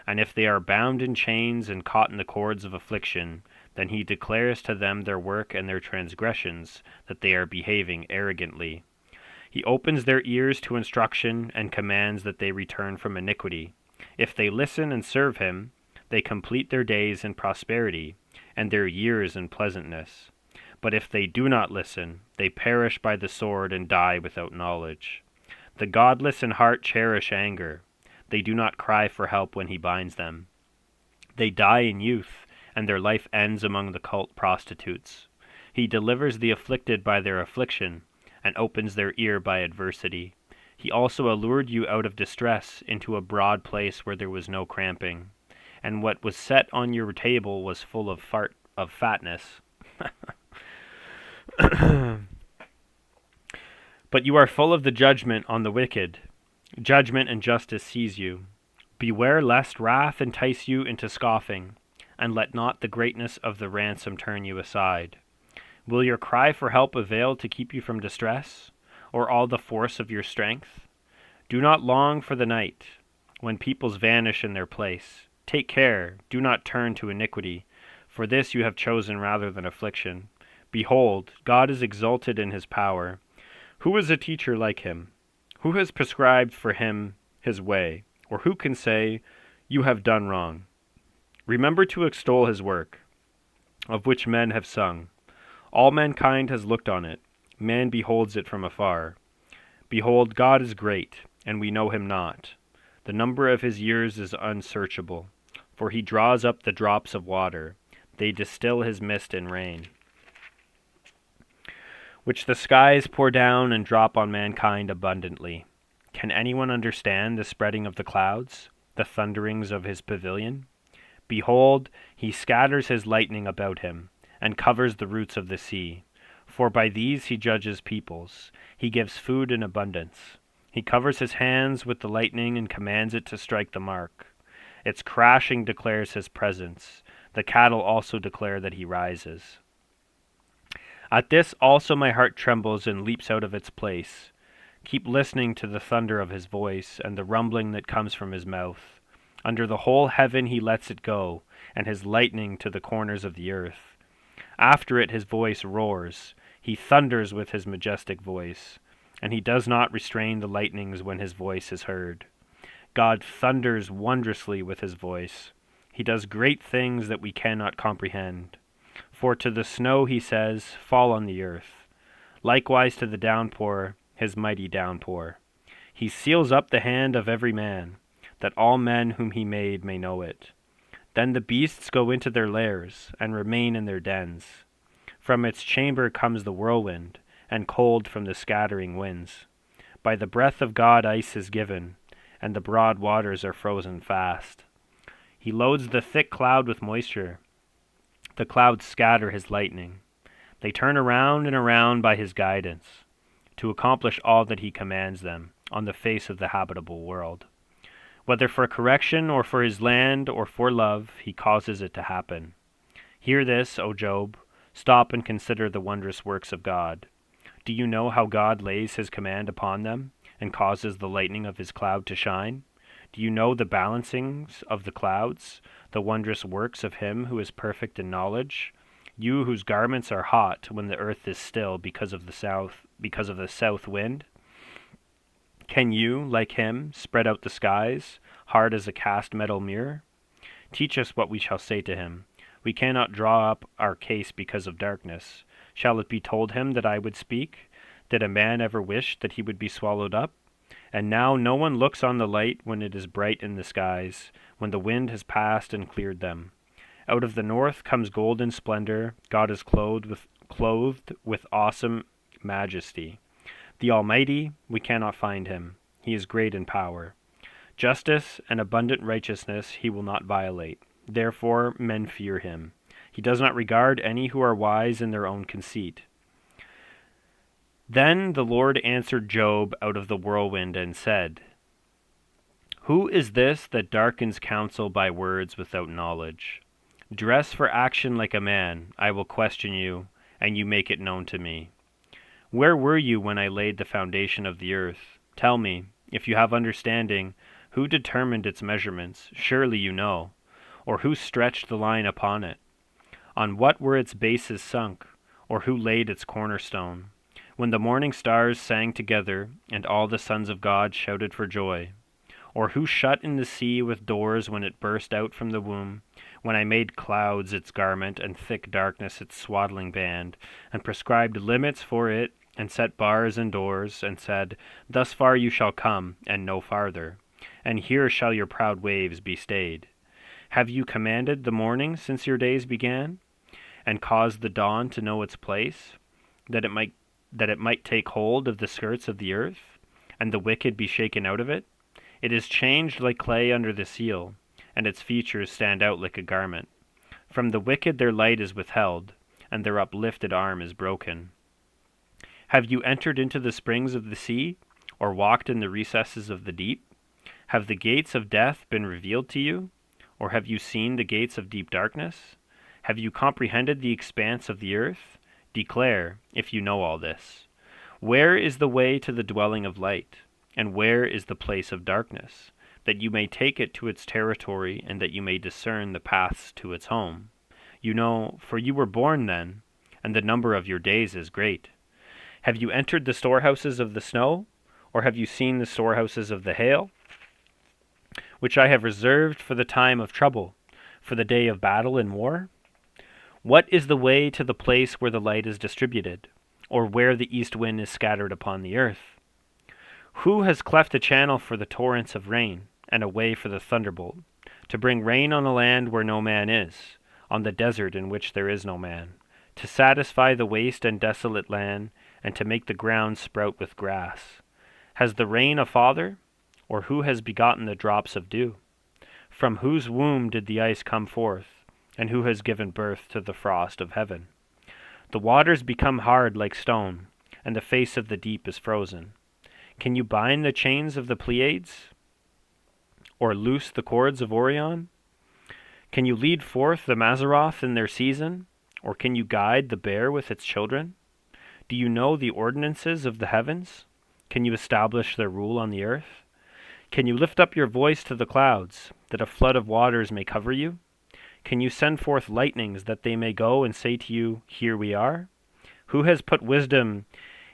And if they are bound in chains and caught in the cords of affliction, then he declares to them their work and their transgressions, that they are behaving arrogantly. He opens their ears to instruction and commands that they return from iniquity. If they listen and serve him, they complete their days in prosperity, and their years in pleasantness. But if they do not listen, they perish by the sword and die without knowledge. The godless in heart cherish anger. They do not cry for help when he binds them. They die in youth, and their life ends among the cult prostitutes. He delivers the afflicted by their affliction, and opens their ear by adversity. He also allured you out of distress into a broad place where there was no cramping, and what was set on your table was full of fatness. But you are full of the judgment on the wicked. Judgment and justice seize you. Beware lest wrath entice you into scoffing, and let not the greatness of the ransom turn you aside. Will your cry for help avail to keep you from distress, or all the force of your strength? Do not long for the night, when peoples vanish in their place. Take care, do not turn to iniquity, for this you have chosen rather than affliction. Behold, God is exalted in his power. Who is a teacher like him? Who has prescribed for him his way? Or who can say, you have done wrong? Remember to extol his work, of which men have sung. All mankind has looked on it. Man beholds it from afar. Behold, God is great, and we know him not. The number of his years is unsearchable. For he draws up the drops of water. They distill his mist in rain, which the skies pour down and drop on mankind abundantly. Can anyone understand the spreading of the clouds, the thunderings of his pavilion? Behold, he scatters his lightning about him, and covers the roots of the sea. For by these he judges peoples. He gives food in abundance. He covers his hands with the lightning and commands it to strike the mark. Its crashing declares his presence. The cattle also declare that he rises. At this also my heart trembles and leaps out of its place. Keep listening to the thunder of his voice and the rumbling that comes from his mouth. Under the whole heaven he lets it go, and his lightning to the corners of the earth. After it his voice roars. He thunders with his majestic voice, and he does not restrain the lightnings when his voice is heard. God thunders wondrously with his voice. He does great things that we cannot comprehend. For to the snow he says, fall on the earth. Likewise to the downpour, his mighty downpour. He seals up the hand of every man, that all men whom he made may know it. Then the beasts go into their lairs, and remain in their dens. From its chamber comes the whirlwind, and cold from the scattering winds. By the breath of God ice is given, and the broad waters are frozen fast. He loads the thick cloud with moisture. The clouds scatter his lightning. They turn around and around by his guidance, to accomplish all that he commands them on the face of the habitable world. Whether for correction or for his land or for love, he causes it to happen. Hear this, O Job. Stop and consider the wondrous works of God. Do you know how God lays his command upon them, and causes the lightning of his cloud to shine? Do you know the balancings of the clouds, the wondrous works of him who is perfect in knowledge? You whose garments are hot when the earth is still because of the south wind? Can you, like him, spread out the skies, hard as a cast metal mirror? Teach us what we shall say to him. We cannot draw up our case because of darkness. Shall it be told him that I would speak? Did a man ever wish that he would be swallowed up? And now no one looks on the light when it is bright in the skies, when the wind has passed and cleared them. Out of the north comes golden splendor. God is clothed with awesome majesty. The Almighty, we cannot find him. He is great in power. Justice and abundant righteousness he will not violate. Therefore men fear him. He does not regard any who are wise in their own conceit. Then the Lord answered Job out of the whirlwind and said, Who is this that darkens counsel by words without knowledge? Dress for action like a man. I will question you, and you make it known to me. Where were you when I laid the foundation of the earth? Tell me, if you have understanding, who determined its measurements? Surely you know. Or who stretched the line upon it? On what were its bases sunk? Or who laid its cornerstone? When the morning stars sang together, and all the sons of God shouted for joy? Or who shut in the sea with doors when it burst out from the womb? When I made clouds its garment, and thick darkness its swaddling band, and prescribed limits for it, and set bars and doors, and said, Thus far you shall come, and no farther, and here shall your proud waves be stayed. Have you commanded the morning since your days began, and caused the dawn to know its place, that it might take hold of the skirts of the earth, and the wicked be shaken out of it? It is changed like clay under the seal, and its features stand out like a garment. From the wicked their light is withheld, and their uplifted arm is broken. Have you entered into the springs of the sea, or walked in the recesses of the deep? Have the gates of death been revealed to you, or have you seen the gates of deep darkness? Have you comprehended the expanse of the earth? Declare, if you know all this. Where is the way to the dwelling of light, and where is the place of darkness? that you may take it to its territory, and that you may discern the paths to its home. You know, for you were born then, and the number of your days is great. Have you entered the storehouses of the snow, or have you seen the storehouses of the hail, which I have reserved for the time of trouble, for the day of battle and war? What is the way to the place where the light is distributed, or where the east wind is scattered upon the earth? Who has cleft a channel for the torrents of rain, and a way for the thunderbolt, to bring rain on the land where no man is, on the desert in which there is no man, to satisfy the waste and desolate land, and to make the ground sprout with grass? Has the rain a father, or who has begotten the drops of dew? From whose womb did the ice come forth, and who has given birth to the frost of heaven? The waters become hard like stone, and the face of the deep is frozen. Can you bind the chains of the Pleiades, or loose the cords of Orion? Can you lead forth the Mazzaroth in their season, or can you guide the bear with its children? Do you know the ordinances of the heavens? Can you establish their rule on the earth? Can you lift up your voice to the clouds, that a flood of waters may cover you? Can you send forth lightnings, that they may go and say to you, Here we are? Who has put wisdom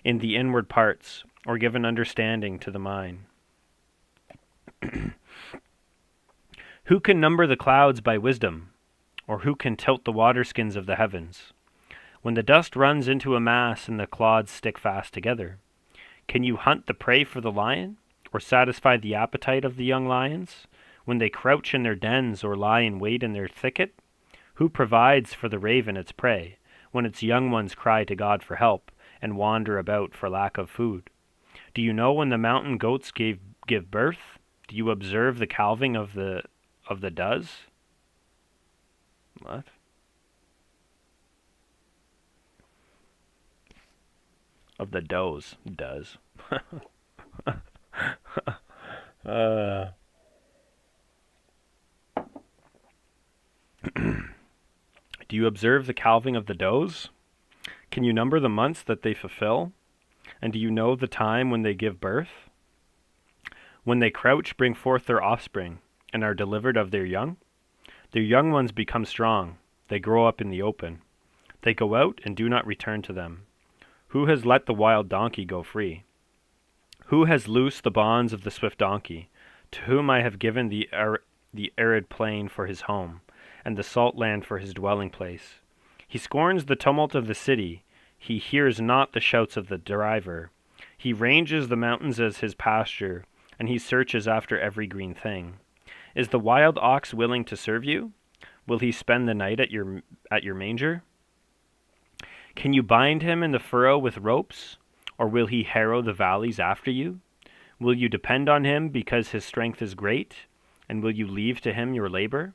in the inward parts, or given understanding to the mind? Who can number the clouds by wisdom, or who can tilt the waterskins of the heavens? When the dust runs into a mass and the clods stick fast together, can you hunt the prey for the lion, or satisfy the appetite of the young lions, when they crouch in their dens or lie in wait in their thicket? Who provides for the raven its prey, when its young ones cry to God for help, and wander about for lack of food? Do you know when the mountain goats give birth? Do you observe the calving of the does? What? Of the does. Does. Do you observe the calving of the does? Can you number the months that they fulfill? And do you know the time when they give birth? When they crouch, bring forth their offspring, and are delivered of their young? Their young ones become strong. They grow up in the open. They go out and do not return to them. Who has let the wild donkey go free? Who has loosed the bonds of the swift donkey, to whom I have given the arid plain for his home, and the salt land for his dwelling place? He scorns the tumult of the city. He hears not the shouts of the driver. He ranges the mountains as his pasture, and he searches after every green thing. Is the wild ox willing to serve you? Will he spend the night at your manger? Can you bind him in the furrow with ropes, or will he harrow the valleys after you? Will you depend on him because his strength is great, and will you leave to him your labor?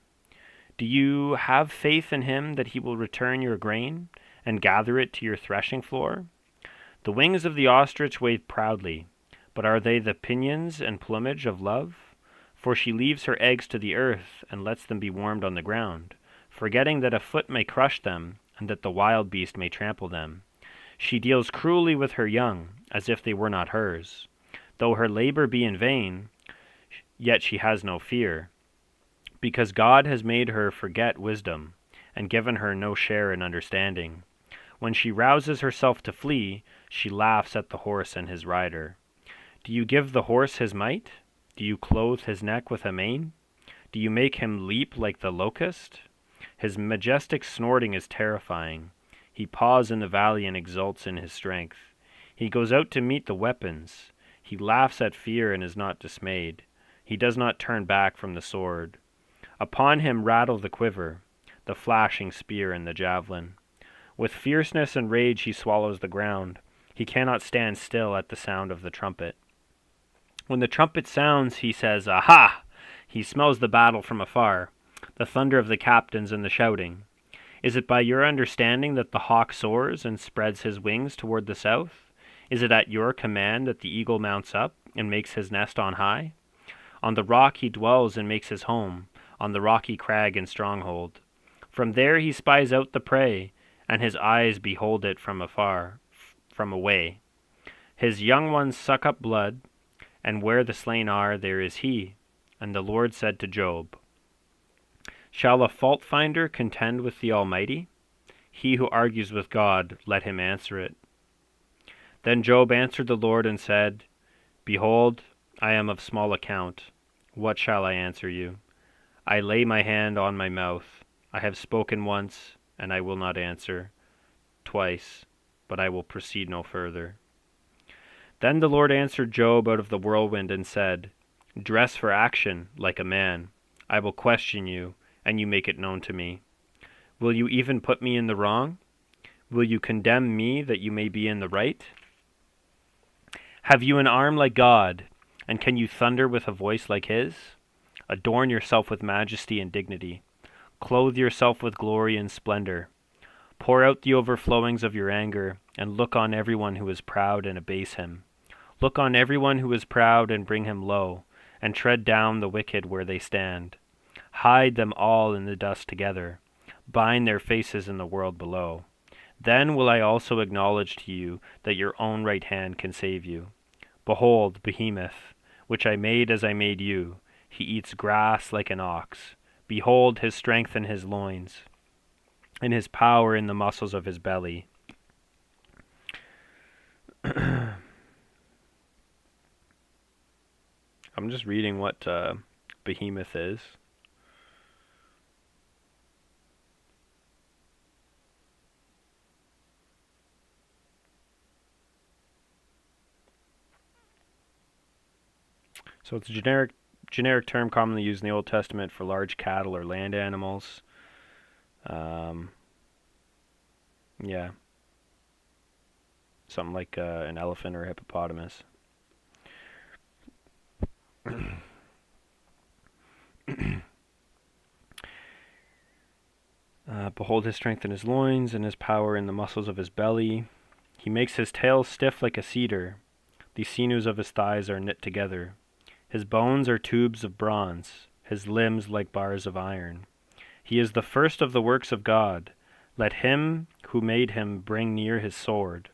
Do you have faith in him that he will return your grain, and gather it to your threshing floor? The wings of the ostrich wave proudly, but are they the pinions and plumage of love? For she leaves her eggs to the earth, and lets them be warmed on the ground, forgetting that a foot may crush them, and that the wild beast may trample them. She deals cruelly with her young, as if they were not hers. Though her labor be in vain, yet she has no fear, because God has made her forget wisdom, and given her no share in understanding. When she rouses herself to flee, she laughs at the horse and his rider. Do you give the horse his might? Do you clothe his neck with a mane? Do you make him leap like the locust? His majestic snorting is terrifying. He paws in the valley and exults in his strength. He goes out to meet the weapons. He laughs at fear and is not dismayed. He does not turn back from the sword. Upon him rattle the quiver, the flashing spear and the javelin. With fierceness and rage he swallows the ground. He cannot stand still at the sound of the trumpet. When the trumpet sounds, he says, Aha! He smells the battle from afar, the thunder of the captains and the shouting. Is it by your understanding that the hawk soars and spreads his wings toward the south? Is it at your command that the eagle mounts up and makes his nest on high? On the rock he dwells and makes his home, on the rocky crag and stronghold. From there he spies out the prey, and his eyes behold it from afar, from away. His young ones suck up blood, and where the slain are, there is he. And the Lord said to Job, "Shall a fault finder contend with the Almighty? He who argues with God, let him answer it." Then Job answered the Lord and said, "Behold, I am of small account. What shall I answer you? I lay my hand on my mouth. I have spoken once, and I will not answer. Twice, but I will proceed no further." Then the Lord answered Job out of the whirlwind and said, "Dress for action like a man. I will question you, and you make it known to me. Will you even put me in the wrong? Will you condemn me that you may be in the right? Have you an arm like God, and can you thunder with a voice like his? Adorn yourself with majesty and dignity. Clothe yourself with glory and splendor. Pour out the overflowings of your anger, and look on everyone who is proud and abase him. Look on everyone who is proud and bring him low, and tread down the wicked where they stand. Hide them all in the dust together. Bind their faces in the world below. Then will I also acknowledge to you that your own right hand can save you. Behold, Behemoth, which I made as I made you. He eats grass like an ox. Behold his strength in his loins, and his power in the muscles of his belly. I'm just reading what Behemoth is. So it's a generic term commonly used in the Old Testament for large cattle or land animals. Yeah. Something like an elephant or a hippopotamus. Behold his strength in his loins, and his power in the muscles of his belly. He makes his tail stiff like a cedar. The sinews of his thighs are knit together. His bones are tubes of bronze, his limbs like bars of iron. He is the first of the works of God. Let him who made him bring near his sword.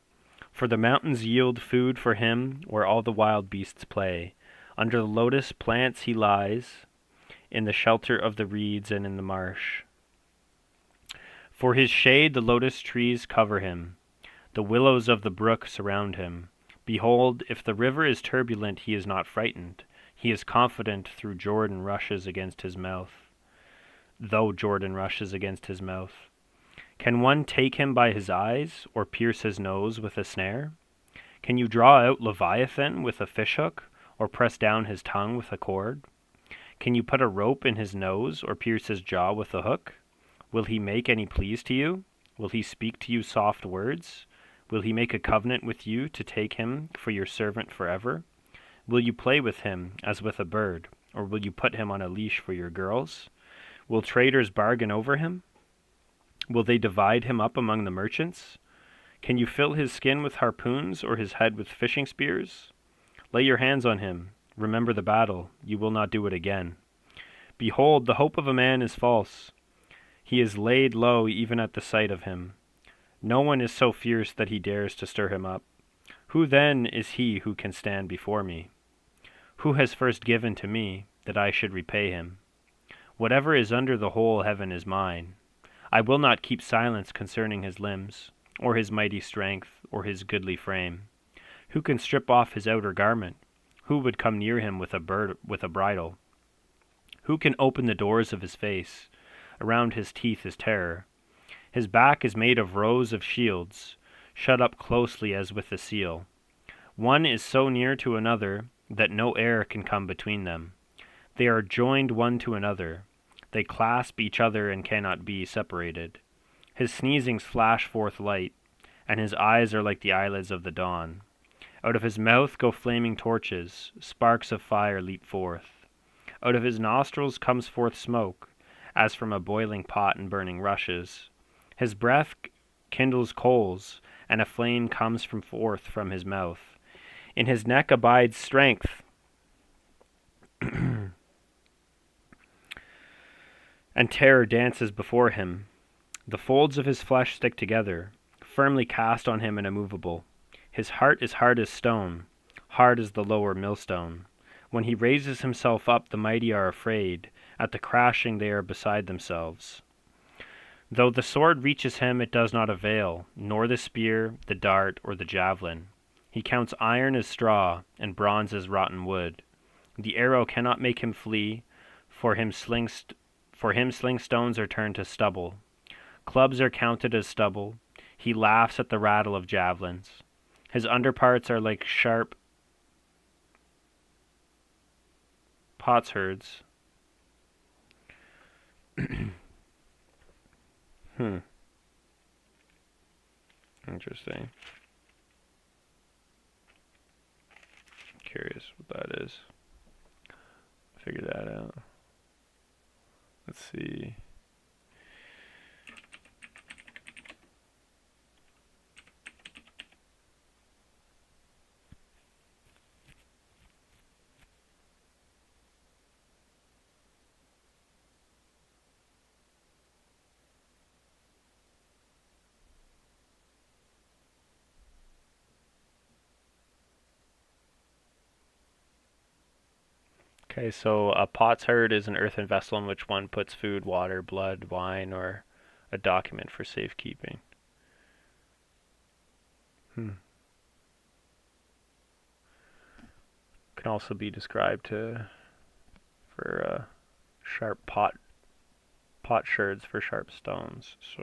For the mountains yield food for him, where all the wild beasts play. Under the lotus plants he lies, in the shelter of the reeds and in the marsh. For his shade the lotus trees cover him. The willows of the brook surround him. Behold, if the river is turbulent, he is not frightened. He is confident though Jordan rushes against his mouth. Can one take him by his eyes, or pierce his nose with a snare? Can you draw out Leviathan with a fishhook, or press down his tongue with a cord? Can you put a rope in his nose, or pierce his jaw with a hook? Will he make any pleas to you? Will he speak to you soft words? Will he make a covenant with you to take him for your servant forever? Will you play with him as with a bird, or will you put him on a leash for your girls? Will traders bargain over him? Will they divide him up among the merchants? Can you fill his skin with harpoons, or his head with fishing spears? Lay your hands on him. Remember the battle. You will not do it again. Behold, the hope of a man is false. He is laid low even at the sight of him. No one is so fierce that he dares to stir him up. Who then is he who can stand before me? Who has first given to me, that I should repay him? Whatever is under the whole heaven is mine. I will not keep silence concerning his limbs, or his mighty strength, or his goodly frame. Who can strip off his outer garment? Who would come near him with a bridle? Who can open the doors of his face? Around his teeth is terror. His back is made of rows of shields, shut up closely as with a seal. One is so near to another that no air can come between them. They are joined one to another. They clasp each other and cannot be separated. His sneezings flash forth light, and his eyes are like the eyelids of the dawn. Out of his mouth go flaming torches, sparks of fire leap forth. Out of his nostrils comes forth smoke, as from a boiling pot and burning rushes. His breath kindles coals, and a flame comes forth from his mouth. In his neck abides strength, and terror dances before him. The folds of his flesh stick together, firmly cast on him and immovable. His heart is hard as stone, hard as the lower millstone. When he raises himself up, the mighty are afraid. At the crashing they are beside themselves. Though the sword reaches him, it does not avail, nor the spear, the dart, or the javelin. He counts iron as straw, and bronze as rotten wood. The arrow cannot make him flee, for him sling stones are turned to stubble. Clubs are counted as stubble. He laughs at the rattle of javelins. His underparts are like sharp potsherds. Interesting. Curious what that is. Figure that out. Let's see. Okay, so a potsherd is an earthen vessel in which one puts food, water, blood, wine, or a document for safekeeping. Can also be described for sharp potsherds for sharp stones. So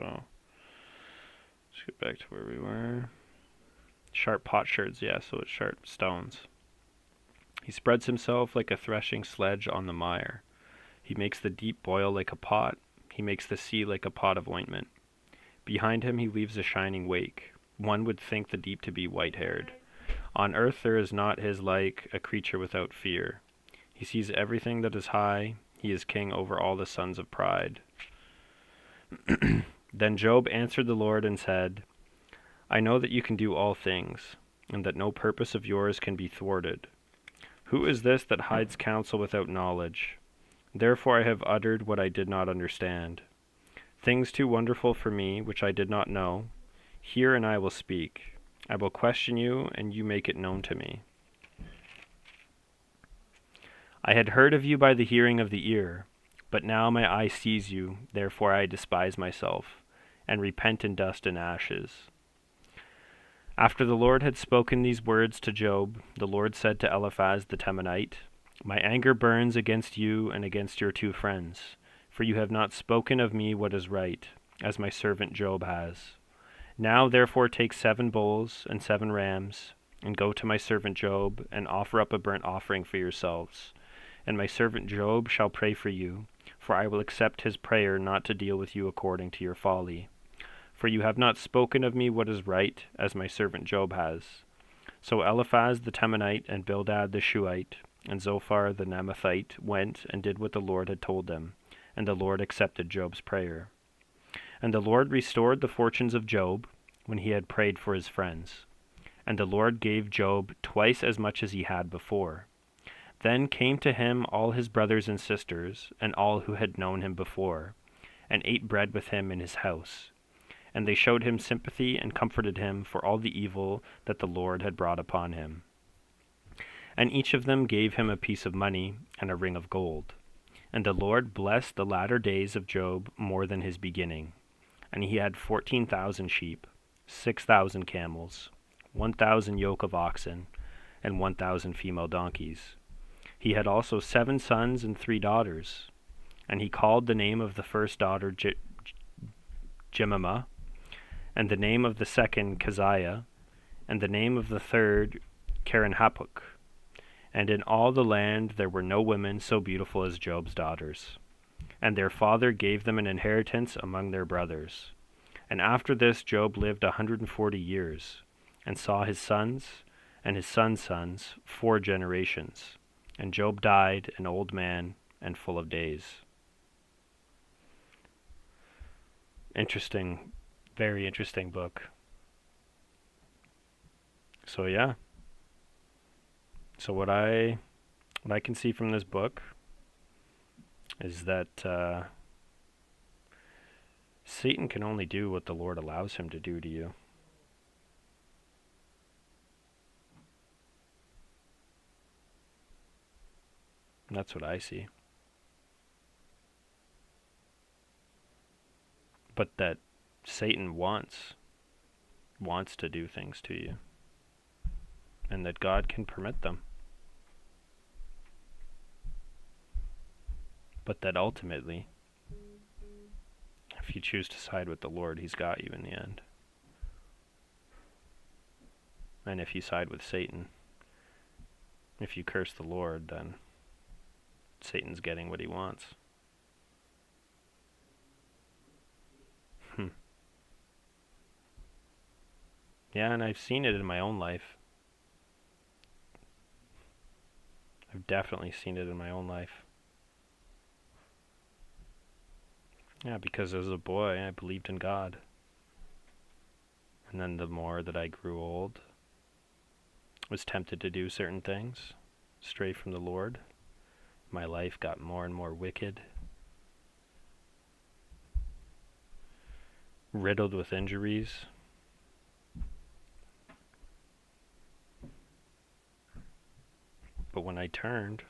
let's get back to where we were. Sharp potsherds, yeah, so it's sharp stones. He spreads himself like a threshing sledge on the mire. He makes the deep boil like a pot. He makes the sea like a pot of ointment. Behind him he leaves a shining wake. One would think the deep to be white-haired. On earth there is not his like, a creature without fear. He sees everything that is high. He is king over all the sons of pride. Then Job answered the Lord and said, I know that you can do all things, and that no purpose of yours can be thwarted. Who is this that hides counsel without knowledge? Therefore I have uttered what I did not understand. Things too wonderful for me, which I did not know. Hear, and I will speak. I will question you, and you make it known to me. I had heard of you by the hearing of the ear, but now my eye sees you, therefore I despise myself, and repent in dust and ashes. After the Lord had spoken these words to Job, the Lord said to Eliphaz the Temanite, My anger burns against you and against your two friends, for you have not spoken of me what is right, as my servant Job has. Now therefore take 7 bulls and 7 rams, and go to my servant Job, and offer up a burnt offering for yourselves. And my servant Job shall pray for you, for I will accept his prayer not to deal with you according to your folly. For you have not spoken of me what is right, as my servant Job has. So Eliphaz the Temanite, and Bildad the Shuhite, and Zophar the Naamathite went and did what the Lord had told them, and the Lord accepted Job's prayer. And the Lord restored the fortunes of Job, when he had prayed for his friends. And the Lord gave Job twice as much as he had before. Then came to him all his brothers and sisters, and all who had known him before, and ate bread with him in his house. And they showed him sympathy and comforted him for all the evil that the Lord had brought upon him. And each of them gave him a piece of money and a ring of gold. And the Lord blessed the latter days of Job more than his beginning. And he had 14,000 sheep, 6,000 camels, 1,000 yoke of oxen, and 1,000 female donkeys. He had also 7 sons and 3 daughters. And he called the name of the first daughter Jemimah, and the name of the second Keziah, and the name of the third Keren-happuch. And in all the land there were no women so beautiful as Job's daughters. And their father gave them an inheritance among their brothers. And after this Job lived 140 years, and saw his sons and his sons' sons 4 generations. And Job died an old man and full of days. Interesting, very interesting book. So yeah. So what I can see from this book is that Satan can only do what the Lord allows him to do to you. And that's what I see. But that Satan wants to do things to you, and that God can permit them. But that ultimately, if you choose to side with the Lord, He's got you in the end. And if you side with Satan, if you curse the Lord, then Satan's getting what he wants. Yeah, and I've seen it in my own life. I've definitely seen it in my own life. Yeah, because as a boy, I believed in God. And then the more that I grew old, was tempted to do certain things, stray from the Lord. My life got more and more wicked, riddled with injuries. But when I turned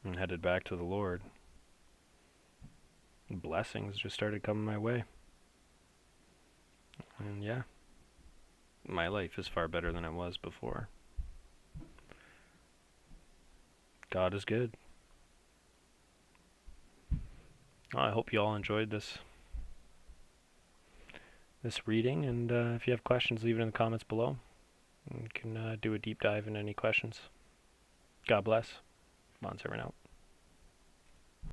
and headed back to the Lord, blessings just started coming my way. And yeah, my life is far better than it was before. God is good. I hope you all enjoyed this reading, and if you have questions, leave it in the comments below. We can do a deep dive into any questions. God bless. Bond serving out.